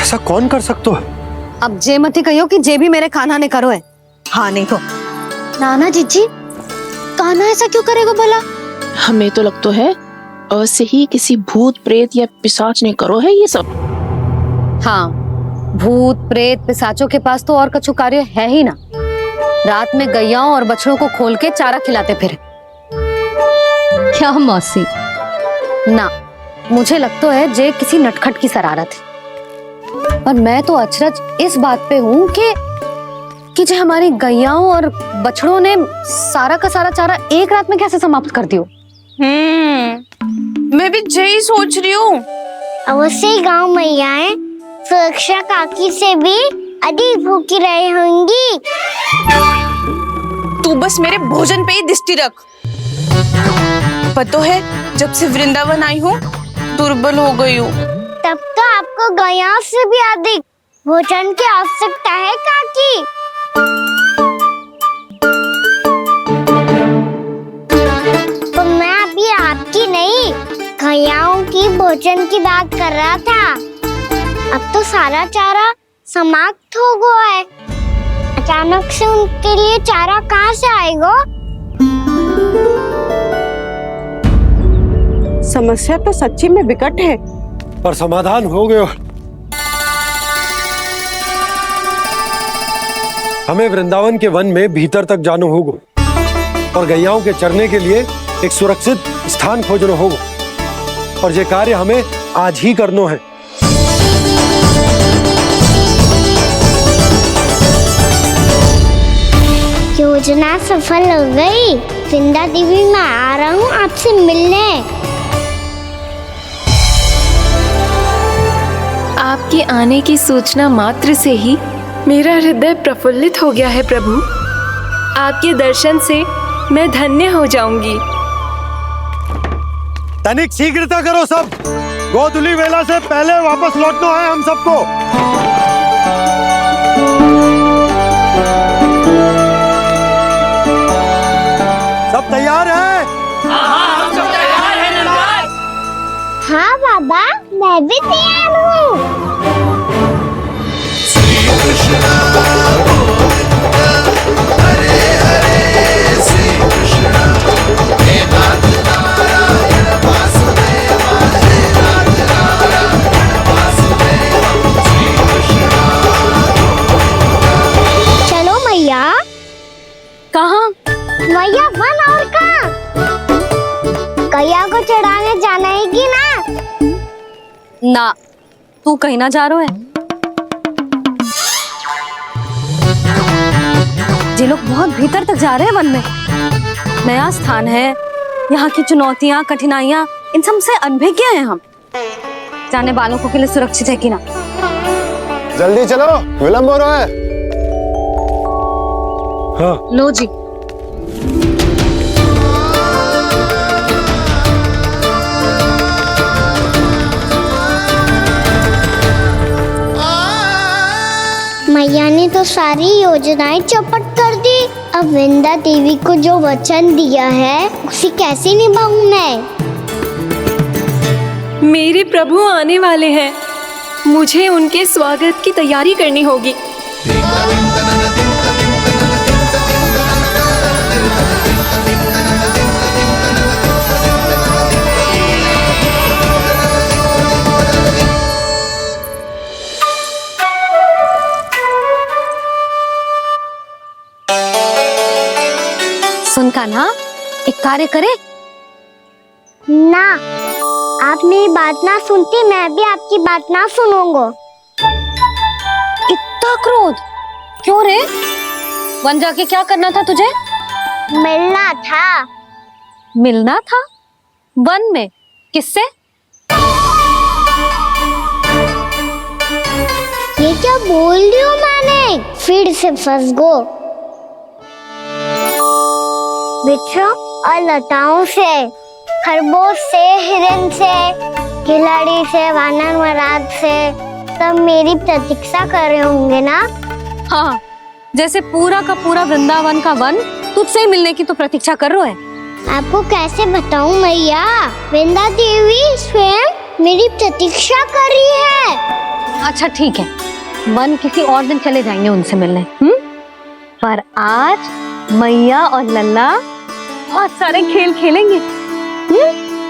S2: ऐसा कौन कर सकता है?
S1: अब जे मती कहियो कि जे भी मेरे कान्हा ने करो है। हाँ नहीं तो
S7: नाना जीजी, कान्हा ऐसा क्यों करेगा भला?
S19: हमें तो लगता है अवश्य ही किसी भूत प्रेत या पिशाच ने करो है ये सब।
S1: हाँ, भूत प्रेत पिशाचों के पास तो और कछु कार्य है ही ना। रात में गैयाओं और बछड़ों को खोल के चारा खिलाते फिर। क्या मौसी? ना, मुझे लगता है जे किसी नटखट की शरारत है। पर मैं तो अचरज इस बात पे हूँ कि जो हमारी गैयाओं और बछड़ों ने सारा का सारा चारा एक रात में कैसे समाप्त कर दियो।
S13: मैं भी यही सोच रही हूँ।
S3: अवश्य गाँव मैयाएं सुरक्षा काकी से भी अधिक भूखी रही होंगी।
S13: तू बस मेरे भोजन पे ही दृष्टि रख। पता है, जब से वृंदावन आई हूँ दुर्बल हो गई हूँ।
S3: तब तो आपको गैयाओं से भी अधिक भोजन की आवश्यकता है काकी। तो मैं अभी आपकी नहीं, गैयाओं की भोजन की बात कर रहा था। अब तो सारा चारा समाप्त हो गया है, अचानक से उनके लिए चारा कहाँ से आएगा?
S15: समस्या तो सच्ची में विकट है,
S2: पर समाधान हो गया। हमें वृंदावन के वन में भीतर तक जाना होगा और गैयाओं के चरने के लिए एक सुरक्षित स्थान खोजना होगा, और ये कार्य हमें आज ही करना है।
S3: योजना सफल हो गई। वृंदा देवी, मैं आ रहा हूँ आपसे मिलने।
S17: आपके आने की सूचना मात्र से ही मेरा हृदय प्रफुल्लित हो गया है प्रभु। आपके दर्शन से मैं धन्य हो जाऊंगी।
S2: तनिक शीघ्रता करो सब, गोधुली वेला से पहले वापस लौटना है हम सबको। सब तैयार है?
S14: हम सब तैयार हैं नंदराज।
S3: हाँ बाबा, मैं भी तैयार हूँ। चलो मैया।
S1: कहाँ?
S3: मैया वन और कहाँ? कैया को चढ़ाने जाना है कि ना?
S1: ना, तू कहीं ना जा रहा है। ये लोग बहुत भीतर तक जा रहे हैं वन में। नया स्थान है, यहाँ की चुनौतियाँ, कठिनाइयाँ, इन सब से अनभिज्ञ हैं हम। जाने वालों के लिए सुरक्षित है कि ना?
S9: जल्दी चलो, विलंब हो रहा है।
S2: हाँ।
S1: लो जी।
S3: मैया ने तो सारी योजनाएं चौपट कर दी। अब वृंदा देवी को जो वचन दिया है उसे कैसे निभाऊं मैं?
S17: मेरे प्रभु आने वाले हैं, मुझे उनके स्वागत की तैयारी करनी होगी।
S1: सुन कान्हा, एक कार्य करे?
S3: ना, आप मेरी बात ना सुनती, मैं भी आपकी बात ना सुनूंगा।
S1: इतना क्रोध क्यों रे? वन जाके क्या करना था तुझे?
S3: मिलना था।
S1: मिलना था? वन में? किससे?
S3: ये क्या बोल रही हूँ मैंने? फिर से फंस गो। वृक्षों और लताओं से, खरगोश से, हिरन से, खिलाड़ी से, वानर महाराज से, सब मेरी प्रतीक्षा कर रहे होंगे ना?
S1: हाँ, जैसे पूरा का पूरा वृंदावन का वन तुझसे ही मिलने की तो प्रतीक्षा कर रहा है।
S3: आपको कैसे बताऊं मैया? वृंदा देवी स्वयं मेरी प्रतीक्षा कर रही है।
S1: अच्छा ठीक है, वन किसी और दिन चले जाएंगे उनसे मिलने। पर आज मैया और लल्ला बहुत सारे खेल खेलेंगे।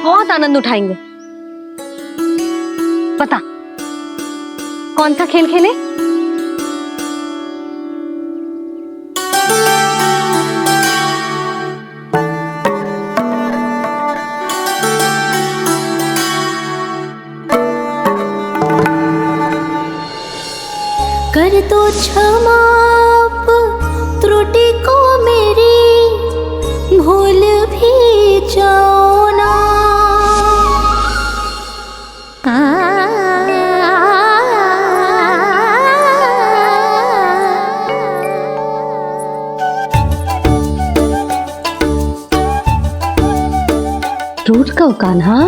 S1: बहुत आनंद उठाएंगे। पता कौन सा खेल खेले?
S14: कर दो क्षमा त्रुटि को मेरी, भूल भी जाओ ना।
S1: टूट गओ कान्हा?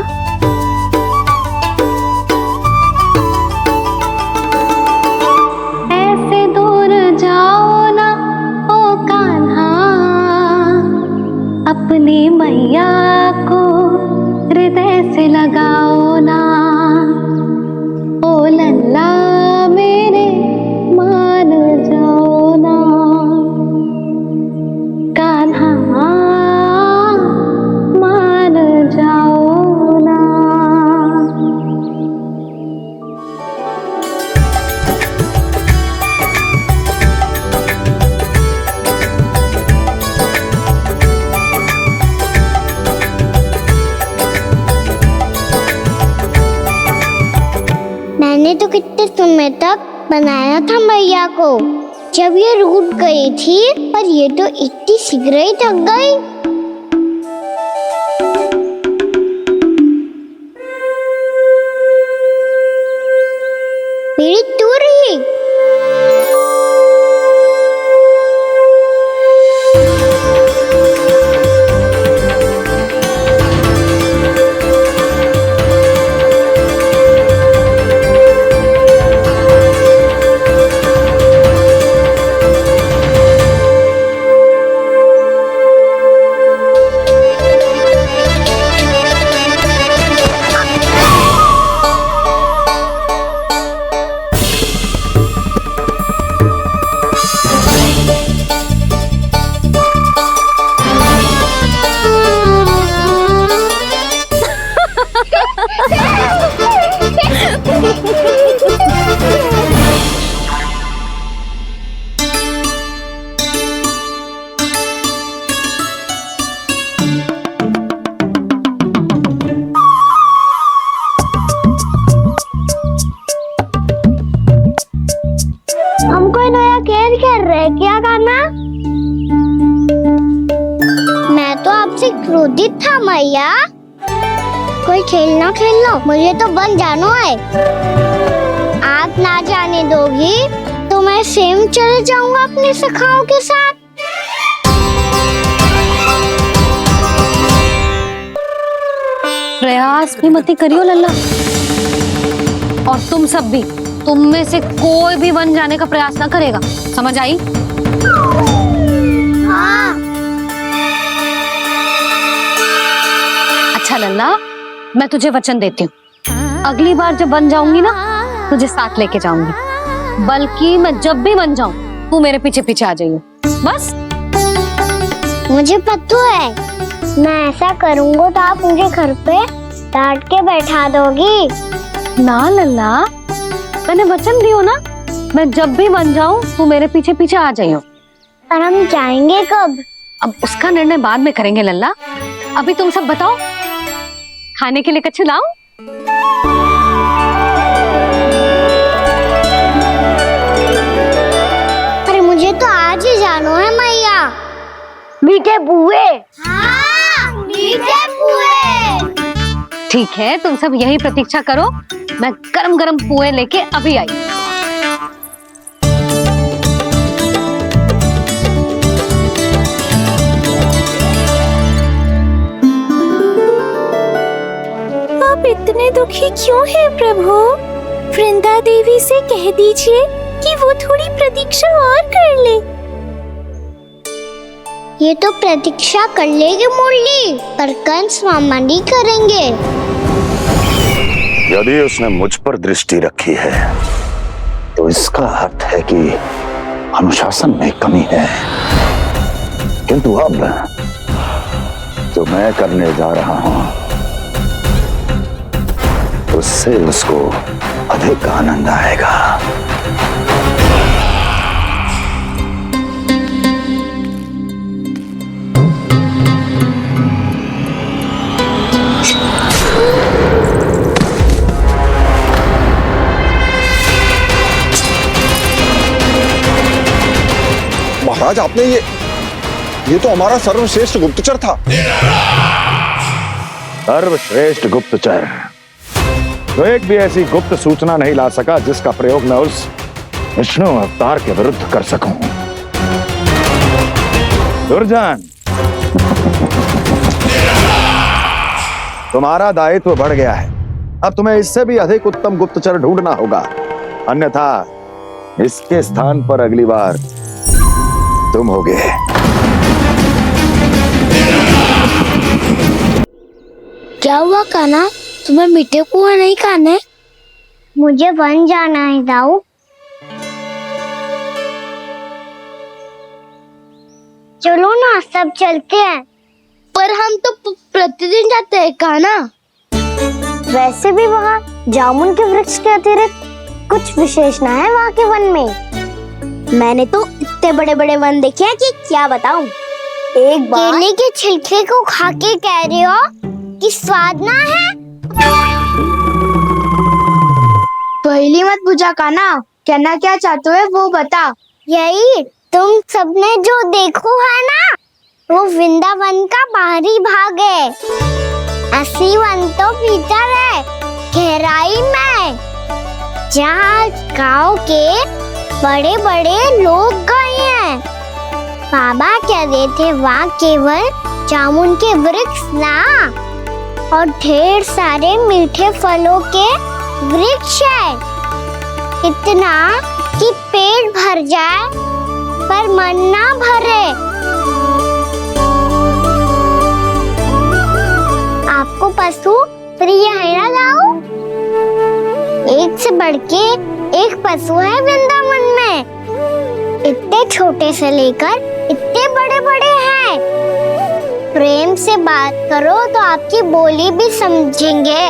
S1: ऐसे दूर जाओ ना ओ कान्हा, अपनी मैया को हृदय से लगाओ ना। ओ लल्ला मेरे मान जाओ ना, कान्हा मान जाओ ना।
S3: मैंने तो कितने समय तक बनाया था मैया को, जब ये रूठ गई थी, पर ये तो इतनी शीघ्र ही थक गई। मेरी टूर ही। क्रोधित था मैया। कोई खेलना खेल लो, मुझे तो वन जानो है। आप ना जाने दोगी तो मैं स्वयं चले जाऊंगा अपने सखाओं के साथ।
S1: प्रयास भी मत करियो लल्ला, और तुम सब भी, तुम में से कोई भी वन जाने का प्रयास ना करेगा, समझ आई?
S3: हाँ।
S1: अच्छा लल्ला, मैं तुझे वचन देती हूँ, अगली बार जब वन जाऊंगी ना तुझे साथ लेके जाऊंगी। बल्कि मैं जब भी वन जाऊं तू मेरे पीछे पीछे आ जाइयो, बस।
S3: मुझे पता है, मैं ऐसा करूंगा तो आप मुझे घर पे डांट के बैठा दोगी।
S1: ना लल्ला, मैंने वचन दियो ना, मैं जब भी वन जाऊं तू मेरे पीछे पीछे आ जाइयो।
S3: और हम जाएंगे कब?
S1: अब उसका निर्णय बाद में करेंगे लल्ला, अभी तुम सब बताओ, खाने के लिए कुछ लाऊं?
S3: अरे मुझे तो आज ही जाना है मैया। मीठे पुए। हाँ, मीठे पुए।
S1: ठीक है, तुम सब यही प्रतीक्षा करो, मैं गरम गरम पुए लेके अभी आई।
S14: आप इतने दुखी क्यों हैं प्रभु? वृंदा देवी से कह दीजिए कि वो थोड़ी प्रतीक्षा और कर ले।
S3: ये तो प्रतीक्षा कर लेगी मुरली, पर कंस मामा नहीं करेंगे।
S8: यदि उसने मुझ पर दृष्टि रखी है तो इसका अर्थ है कि अनुशासन में कमी है। किंतु अब जो मैं करने जा रहा हूं उससे उसको अधिक आनंद आएगा।
S20: महाराज, आपने ये तो हमारा सर्वश्रेष्ठ गुप्तचर था।
S8: सर्वश्रेष्ठ गुप्तचर तो एक भी ऐसी गुप्त सूचना नहीं ला सका जिसका प्रयोग मैं उस विष्णु अवतार के विरुद्ध कर सकूं। दुर्जन, तुम्हारा दायित्व बढ़ गया है। अब तुम्हें इससे भी अधिक उत्तम गुप्तचर ढूंढना होगा, अन्यथा इसके स्थान पर अगली बार तुम होगे।
S3: क्या हुआ कान्हा, तुम्हें मीठे पुआ नहीं खाने? मुझे वन जाना है दाऊ। चलो ना, सब चलते हैं। पर हम तो प्रतिदिन जाते हैं कान्हा। वैसे भी वहाँ जामुन के वृक्ष के अतिरिक्त कुछ विशेष ना है वहाँ के वन में। मैंने तो इतने बड़े बड़े वन देखे हैं कि क्या बताऊं। एक बार केले के छिलके को खा के कह रहे हो कि स्वाद ना है? पहली मत पूछा कान्हा, कहना क्या चाहते हो वो बता। यही तुम सबने जो देखो है ना, वो वृंदावन का बाहरी भाग है। असली वन तो भीतर है, गहराई में, जहाँ गांव के बड़े बड़े लोग गए हैं। बाबा कह रहे थे वहाँ केवल जामुन के वृक्ष ना, और ढेर सारे मीठे फलों के वृक्ष है। इतना कि पेट भर जाए पर मन ना भरे। आपको पशु प्रिय है ना लाओ? एक से बढ़ के एक पशु है वृंदावन में। इतने छोटे से लेकर इतने बड़े बड़े हैं। प्रेम से बात करो तो आपकी बोली भी समझेंगे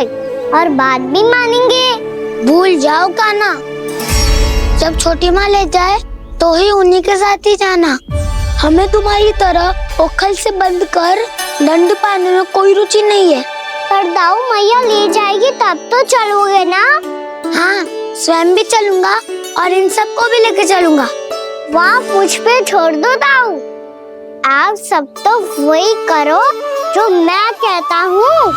S3: और बात भी मानेंगे। भूल जाओ कान्हा, जब छोटी माँ ले जाए तो ही उन्हीं के साथ ही जाना। हमें तुम्हारी तरह ओखल से बंद कर दंड पाने में कोई रुचि नहीं है। पर दाऊ मैया ले जाएगी तब तो चलोगे ना? हाँ, स्वयं भी चलूंगा और इन सबको भी लेके चलूंगा। वहाँ मुझ पे छोड़ दो दाऊ। आप सब तो वही करो जो मैं कहता हूँ।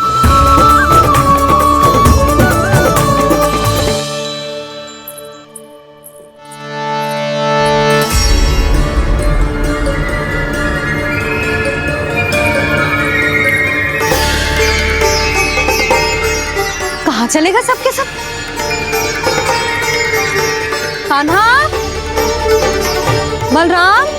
S1: कहाँ चलेगा सबके सब? कान्हा, बलराम,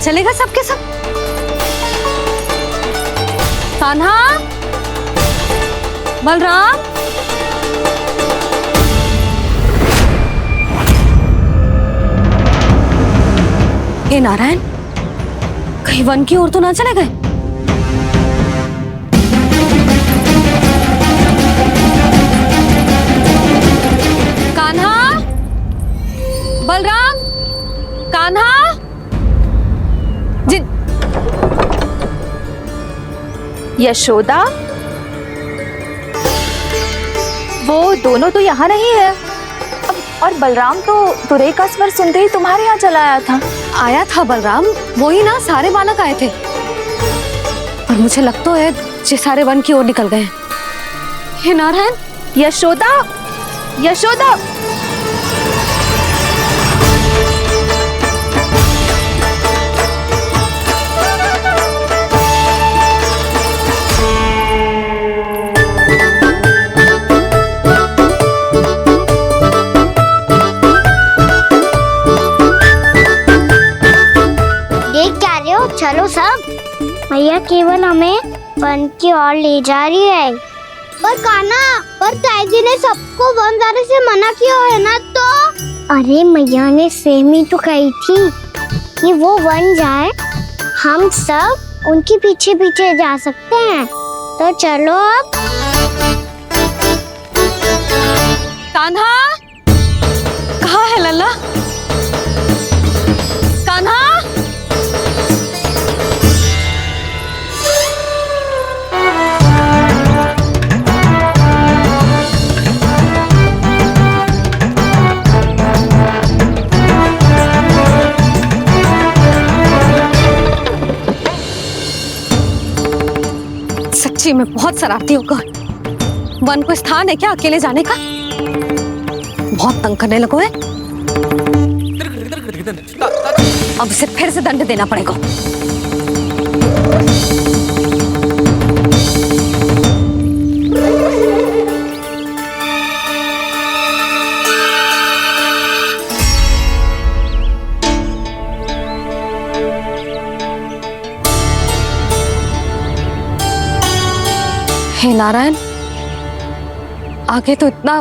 S1: चलेगा सबके सब? कान्हा, बलराम, हे नारायण, कहीं वन की ओर तो ना चले गए? कान्हा, बलराम, कान्हा,
S4: यशोदा, वो दोनों तो यहाँ नहीं है। और बलराम तो तुरई का स्वर सुनते ही तुम्हारे यहाँ चला आया था।
S1: आया था बलराम, वो ही ना सारे बालक आए थे। पर मुझे लगता है ये सारे वन की ओर निकल गए। हे नारायण,
S4: यशोदा, यशोदा,
S3: चलो सब, मैया केवल हमें वन की ओर ले जा रही है। पर कान्हा, पर ताईजी ने सबको वन जाने से मना किया है ना तो? अरे मैया ने सेम ही तो कही थी कि वो वन जाए, हम सब उनके पीछे पीछे जा सकते हैं। तो चलो अब।
S1: कान्हा, कहाँ है लल्ला? कान्हा, सच्ची में बहुत शरारती होकर। वन को स्थान है क्या अकेले जाने का? बहुत तंग करने लगो है। अब इसे फिर से दंड देना पड़ेगा। हे नारायण, आगे तो इतना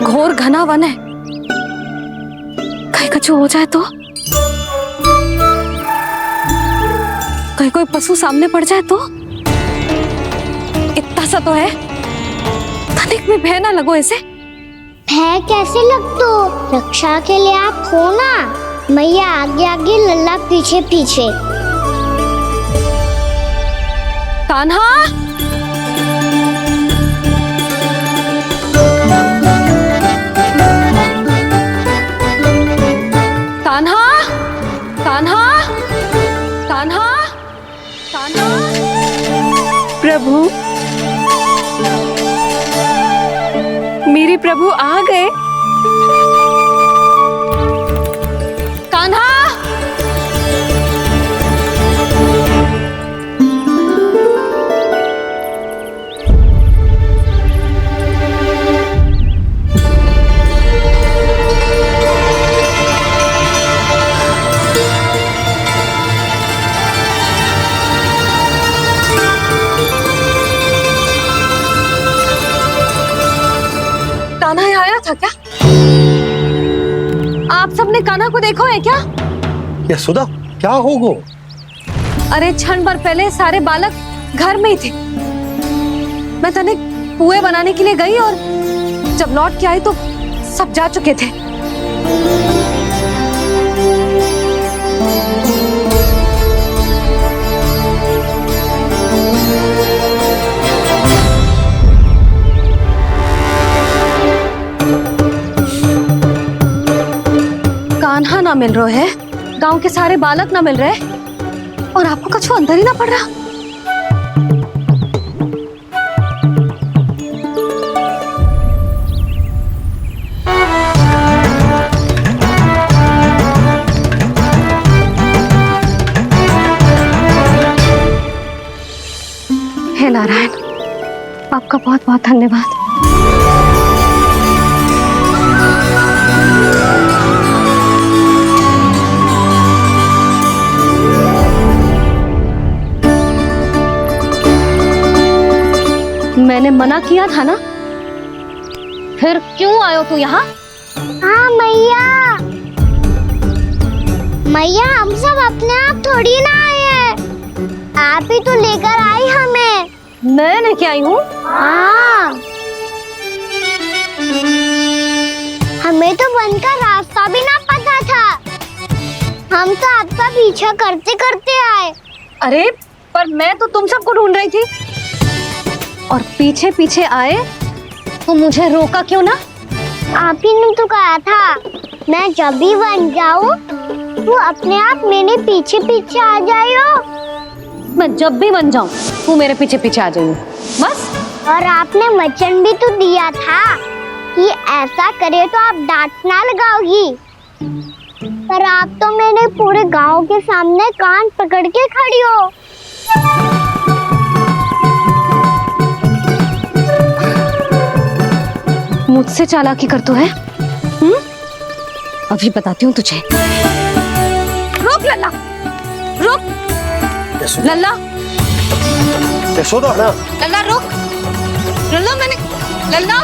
S1: घोर घना वन है, कहीं कुछ हो जाए तो? कहीं कोई पशु सामने पड़ जाए तो? इतना सा तो है, तनिक भी भय ना लगो ऐसे।
S3: भय कैसे लग तो? रक्षा के लिए आप हो ना। मैया आगे आगे, लल्ला पीछे पीछे।
S1: कान्हा, कान्हा, कान्हा, कान्हा, कान्हा।
S17: प्रभु, मेरे प्रभु आ गए।
S1: कान्हा, कान्हा यहाँ आया था क्या? आप सबने कान्हा को देखो है क्या?
S2: यशोदा, क्या हो?
S1: अरे क्षण भर पहले सारे बालक घर में ही थे। मैं तनिक पुए बनाने के लिए गई और जब लौट के आई तो सब जा चुके थे। कान्हा ना मिल रहे है, गांव के सारे बालक ना मिल रहे और आपको कछु अंदर ही ना पड़ रहा। हे नारायण, आपका बहुत बहुत धन्यवाद। मैंने मना किया था ना, फिर क्यों आयो तू यहाँ?
S3: हाँ मैया, मैया हम सब अपने आप थोड़ी ना आए हैं, आप ही तो लेकर आई हमें।
S1: मैं लेके आई हूँ?
S3: हाँ, हमें तो वन का रास्ता भी ना पता था, हम तो आपका पीछा करते करते आए।
S1: अरे पर मैं तो तुम सबको ढूंढ रही थी और पीछे पीछे आए तो मुझे रोका क्यों ना?
S3: आप ही ने तो कहा था मैं जब भी बन जाऊं तो अपने आप मेरे पीछे पीछे आ जाओ।
S1: मैं जब भी बन जाऊं तू मेरे पीछे पीछे आ जाइयो बस।
S3: और आपने वचन भी तो दिया था कि ऐसा करे तो आप डांट ना लगाओगी, पर आप तो मेरे पूरे गांव के सामने कान पकड़ के खड़ी हो।
S1: मुझसे चालाकी कर तो है? अभी बताती हूँ तुझे। रुक लल्ला, रुक लल्ला,
S2: यशोदा ना।
S1: लल्ला रुक, लल्ला मैंने, लल्ला,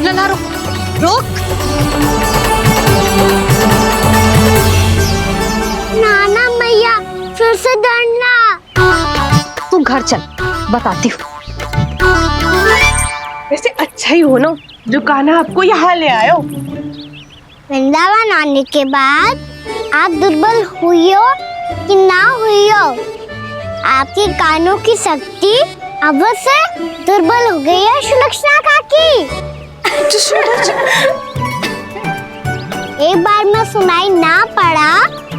S1: लल्ला रुक, रुक।
S3: नाना मैया फिर से डरना।
S1: तू घर चल, बताती हूँ।
S15: वैसे अच्छा ही हो ना जो कान्हा आपको यहाँ ले आयो।
S3: वृंदावन आने के बाद आप दुर्बल हुई हो कि ना हुई हो, आपके कानों की शक्ति अब से दुर्बल हो गई है सुलक्षणा काकी। एक बार में सुनाई ना पड़ा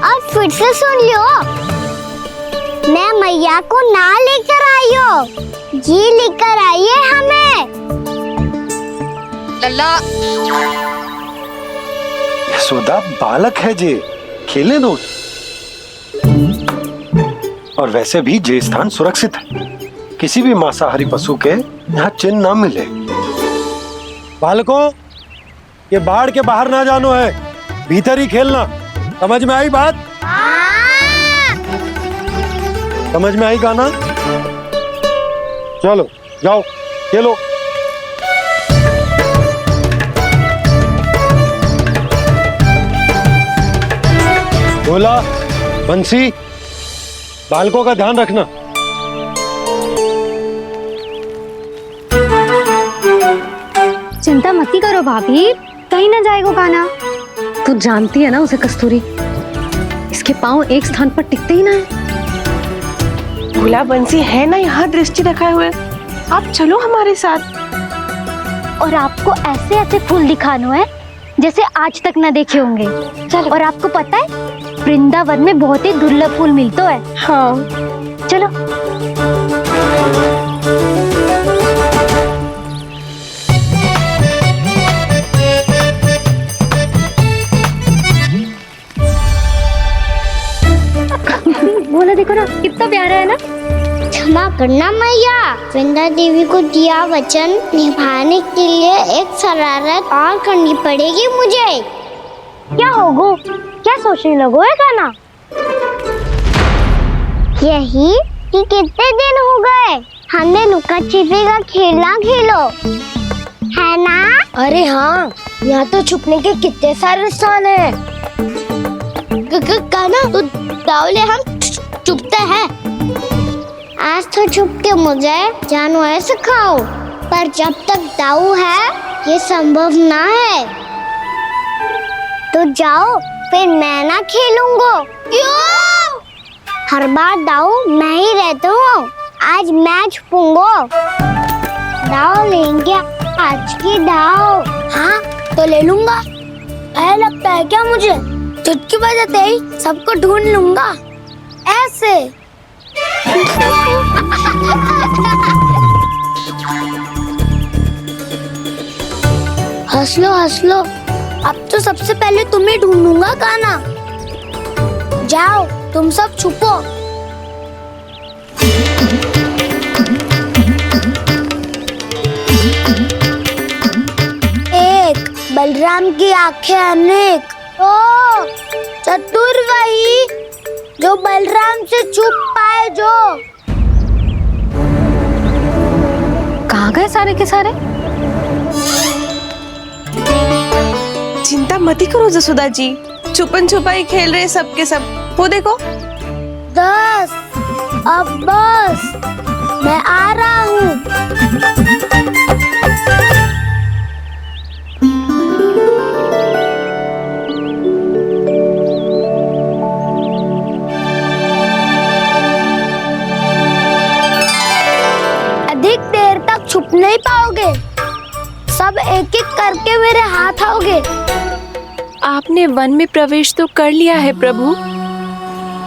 S3: और फिर से सुन लो। मैं मैया को ना लेकर आई हो, जी लेकर आई है हमें।
S1: लल्ला,
S2: यशोदा बालक है जे, खेले दो। और वैसे भी जे स्थान सुरक्षित है, किसी भी मांसाहारी पशु के यहाँ चिन्ह ना मिले। बालकों, ये बाढ़ के बाहर ना जानो है, भीतर ही खेलना। समझ में आई बात? समझ में आई गाना? चलो जाओ खेलो। बोला बंसी, बालकों का ध्यान रखना।
S1: चिंता मत करो भाभी, कहीं ना जाएगा कान्हा। तू जानती है ना उसे कस्तूरी, इसके पांव एक स्थान पर टिकते ही ना है।
S15: भोला बंसी है ना यहाँ दृष्टि रखाए हुए, आप चलो हमारे साथ।
S3: और आपको ऐसे ऐसे फूल दिखानो है जैसे आज तक न देखे होंगे। चलो। और आपको पता है वृंदावन में बहुत ही दुर्लभ फूल मिलते हैं।
S15: हाँ
S3: चलो। बोला देखो ना कितना प्यारा है ना। क्षमा करना मैया, वृंदा देवी को दिया वचन निभाने के लिए एक शरारत और करनी पड़ेगी मुझे। क्या होगो, क्या सोचने लगो है कान्हा? यही कि कितने दिन हो गए हमने लुका छिपी का खेलना खेलो, है ना? अरे हाँ, यहाँ तो छुपने के कितने सारे स्थान है। कान्हा तो दावले हम छुपते हैं। आज तो छुप के मुझे जानवर सिखाओ। पर जब तक दाऊ है ये संभव ना है। तो जाओ, फिर मैं ना खेलूंगा। क्यों? हर बार दाऊ मैं ही रहता हूँ, आज मैच पूंगो। दाऊ लेंगे आज की दाऊ। हाँ तो ले लूंगा। ऐसा लगता है क्या मुझे? चुटकी बजाते ही सबको ढूंढ लूंगा ऐसे। हंस लो, अब तो सबसे पहले तुम्हें ढूंढूंगा काना। जाओ तुम सब छुपो। एक, बलराम की आंखें अनेक। ओ चतुर वही जो बलराम से छुप पाए। जो
S1: कहाँ गए सारे के सारे?
S13: चिंता मत करो जसोदा जी, छुपन छुपाई खेल रहे सब के सब। वो देखो
S3: 10, अब बस, मैं आ रहा हूँ। अधिक देर तक छुप नहीं पाओगे, सब एक एक करके मेरे हाथ आओगे।
S17: आपने वन में प्रवेश तो कर लिया है प्रभु,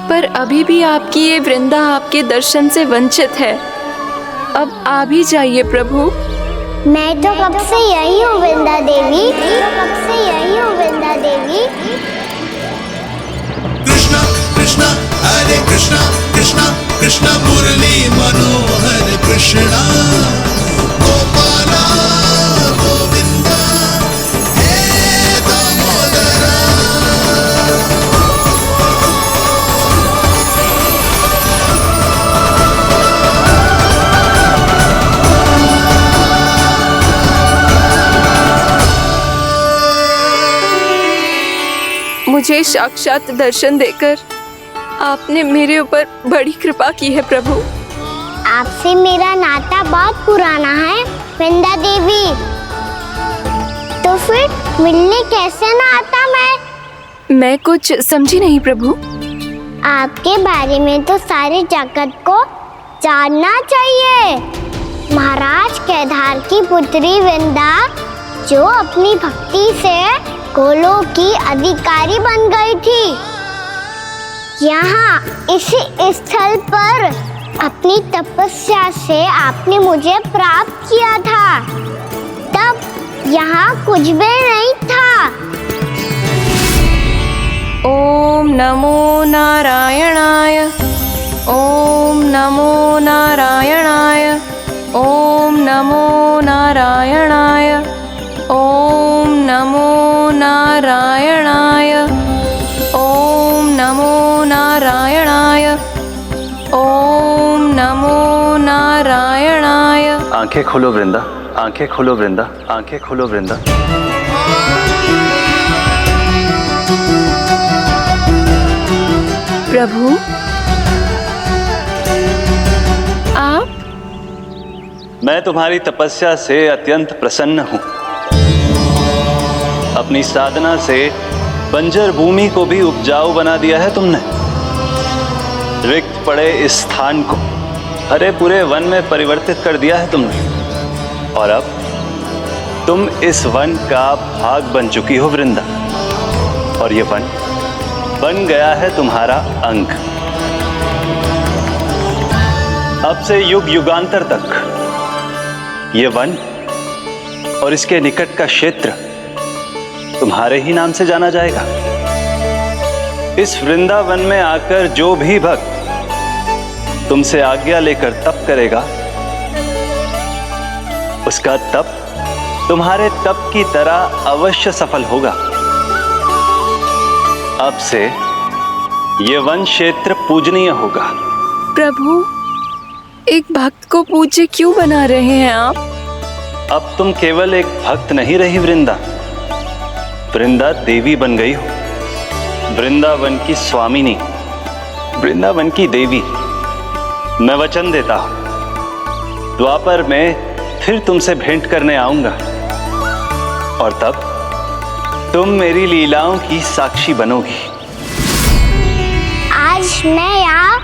S17: पर अभी भी आपकी ये वृंदा आपके दर्शन से वंचित है। अब आ भी जाइए प्रभु।
S3: मैं तो कब से यही हूँ वृंदा देवी,
S12: कृष्णा कृष्णा हरे कृष्णा, कृष्णा कृष्णा मुरली मनोहर कृष्णा, गोपाला गोविंदा हे दामोदरा।
S17: मुझे साक्षात दर्शन देकर आपने मेरे ऊपर बड़ी कृपा की है प्रभु।
S3: आपसे मेरा नाता बहुत पुराना है वृंदा देवी, तो फिर मिलने कैसे ना आता
S17: मैं कुछ समझी नहीं प्रभु।
S3: आपके बारे में तो सारे जगत को जानना चाहिए। महाराज केदार की पुत्री वृंदा जो अपनी भक्ति से गोलों की अधिकारी बन गई थी, यहाँ इसी स्थल पर अपनी तपस्या से आपने मुझे प्राप्त किया था। तब यहाँ कुछ भी नहीं था।
S17: ओम नमो नारायणाय, ओम नमो नारायणाय, ओम नमो नारायणाय, ओम नमो नारायणाय, ओम नमो नारायणाय, ओम नमो नारायणाय।
S21: आंखें खोलो वृंदा, आंखें खोलो वृंदा, आंखें खोलो वृंदा।
S17: प्रभु आप?
S21: मैं तुम्हारी तपस्या से अत्यंत प्रसन्न हूं। अपनी साधना से बंजर भूमि को भी उपजाऊ बना दिया है तुमने। रिक्त पड़े इस स्थान को हरे पूरे वन में परिवर्तित कर दिया है तुमने, और अब तुम इस वन का भाग बन चुकी हो वृंदा, और ये वन बन गया है तुम्हारा अंग। अब से युग युगांतर तक ये वन और इसके निकट का क्षेत्र तुम्हारे ही नाम से जाना जाएगा। इस वृंदावन में आकर जो भी भक्त तुमसे आज्ञा लेकर तप करेगा, उसका तप तुम्हारे तप की तरह अवश्य सफल होगा। अब से ये वन क्षेत्र पूजनीय होगा।
S17: प्रभु एक भक्त को पूज्य क्यों बना रहे हैं आप?
S21: अब तुम केवल एक भक्त नहीं रही वृंदा, वृंदा देवी बन गई हो। वृंदावन की स्वामिनी, वृंदावन की देवी। मैं वचन देता हूं, द्वापर में फिर तुमसे भेंट करने आऊंगा और तब तुम मेरी लीलाओं की साक्षी बनोगी।
S3: आज मैं यहाँ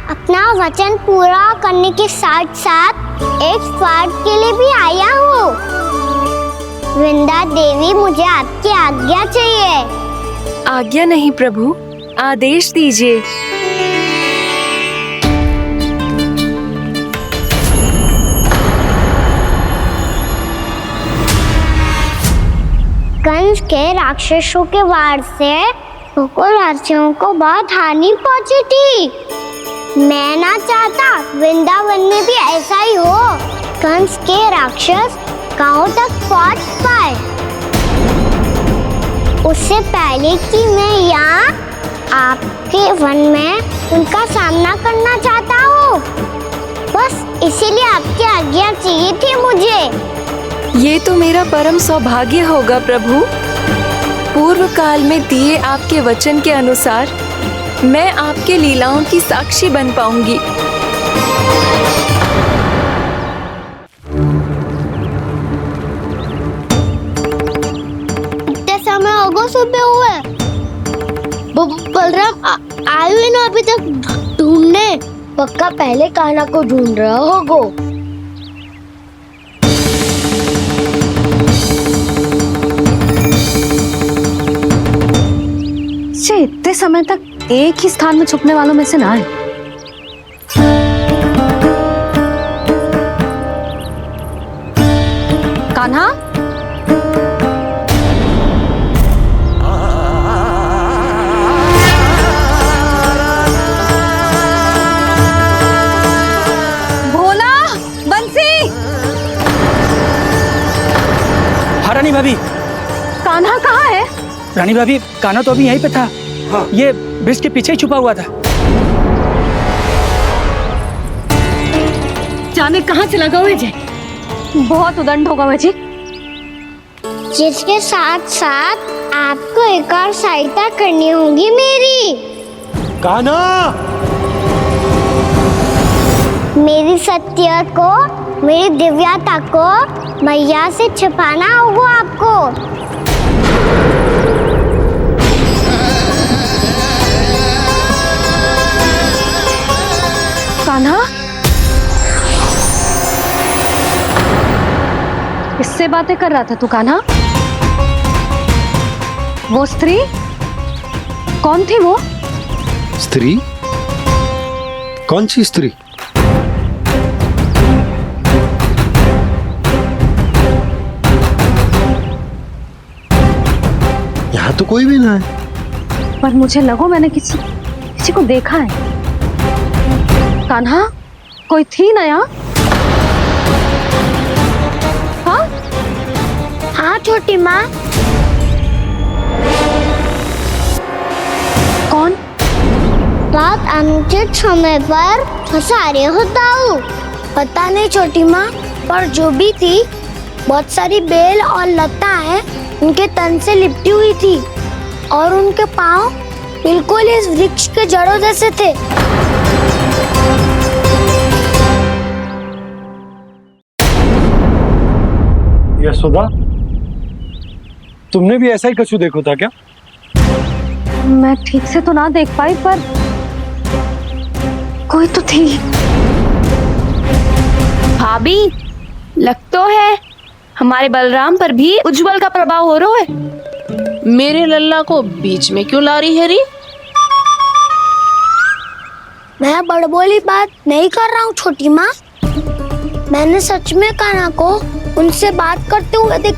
S3: अपना वचन पूरा करने के साथ साथ एक स्वार्थ के लिए भी आया हूँ। वृंदा देवी, मुझे आपकी आज्ञा चाहिए।
S17: आज्ञा नहीं प्रभु, आदेश दीजिए।
S3: कंस के राक्षसों के वार से गोकुलवासियों को बहुत हानि पहुंची थी। मैं ना चाहता वृंदावन में भी ऐसा ही हो। कंस के राक्षस गांव तक पहुंच पाए, उससे पहले कि मैं यहाँ आपके वन में उनका सामना करना चाहता हूँ। बस इसीलिए आपकी आज्ञा चाहिए थी मुझे।
S17: ये तो मेरा परम सौभाग्य होगा प्रभु। पूर्व काल में दिए आपके वचन के अनुसार मैं आपके लीलाओं की साक्षी बन पाऊंगी।
S3: इतने समय होगा सुबह हुए। बलराम आए हुए ना अभी तक ढूंढने। पक्का पहले कान्हा को ढूंढ रहा होगा।
S1: इतने समय तक एक ही स्थान में छुपने वालों में से ना है। कान्हा, भोला, बंसी।
S11: हाँ रानी भाभी।
S1: कान्हा कहाँ है?
S11: रानी भाभी, कान्हा तो अभी यहीं पे था। हाँ। ये ब्रिज के पीछे ही छुपा हुआ था।
S1: जाने कहाँ चला गया है जी? बहुत उदंड होगा वह जी।
S3: जिसके साथ साथ आपको एक और सहायता करनी होगी मेरी।
S2: कान्हा,
S3: मेरी सत्य को, मेरी दिव्यता को मैया से छिपाना होगा आपको।
S1: कान्हा, किससे बातें कर रहा था तू कान्हा? वो स्त्री कौन थी? वो
S2: स्त्री? कौन सी स्त्री? यहाँ तो कोई भी ना है।
S1: पर मुझे लगो मैंने किसी को देखा है। कान्हा, कोई थी ना यहाँ? हाँ?
S3: हाँ छोटी माँ।
S1: कौन?
S3: रात अनुचित समय पर फंसारे होता हूँ। पता नहीं छोटी माँ, पर जो भी थी बहुत सारी बेल और लता है उनके तन से लिपटी हुई थी और उनके पाँव बिल्कुल इस वृक्ष के जड़ों जैसे थे।
S2: यशोदा, तुमने भी ऐसा ही कछु देखा था क्या?
S1: मैं ठीक से तो ना देख पाई, पर कोई तो थी।
S14: भाभी, लग तो है हमारे बलराम पर भी उज्जवल का प्रभाव हो रहा है।
S19: मेरे लल्ला को बीच में क्यों ला रही है री?
S3: मैं बड़बोली बात नहीं कर रहा हूँ छोटी माँ। मैंने सच में कान्हा को उनसे बात करते हुए देखा।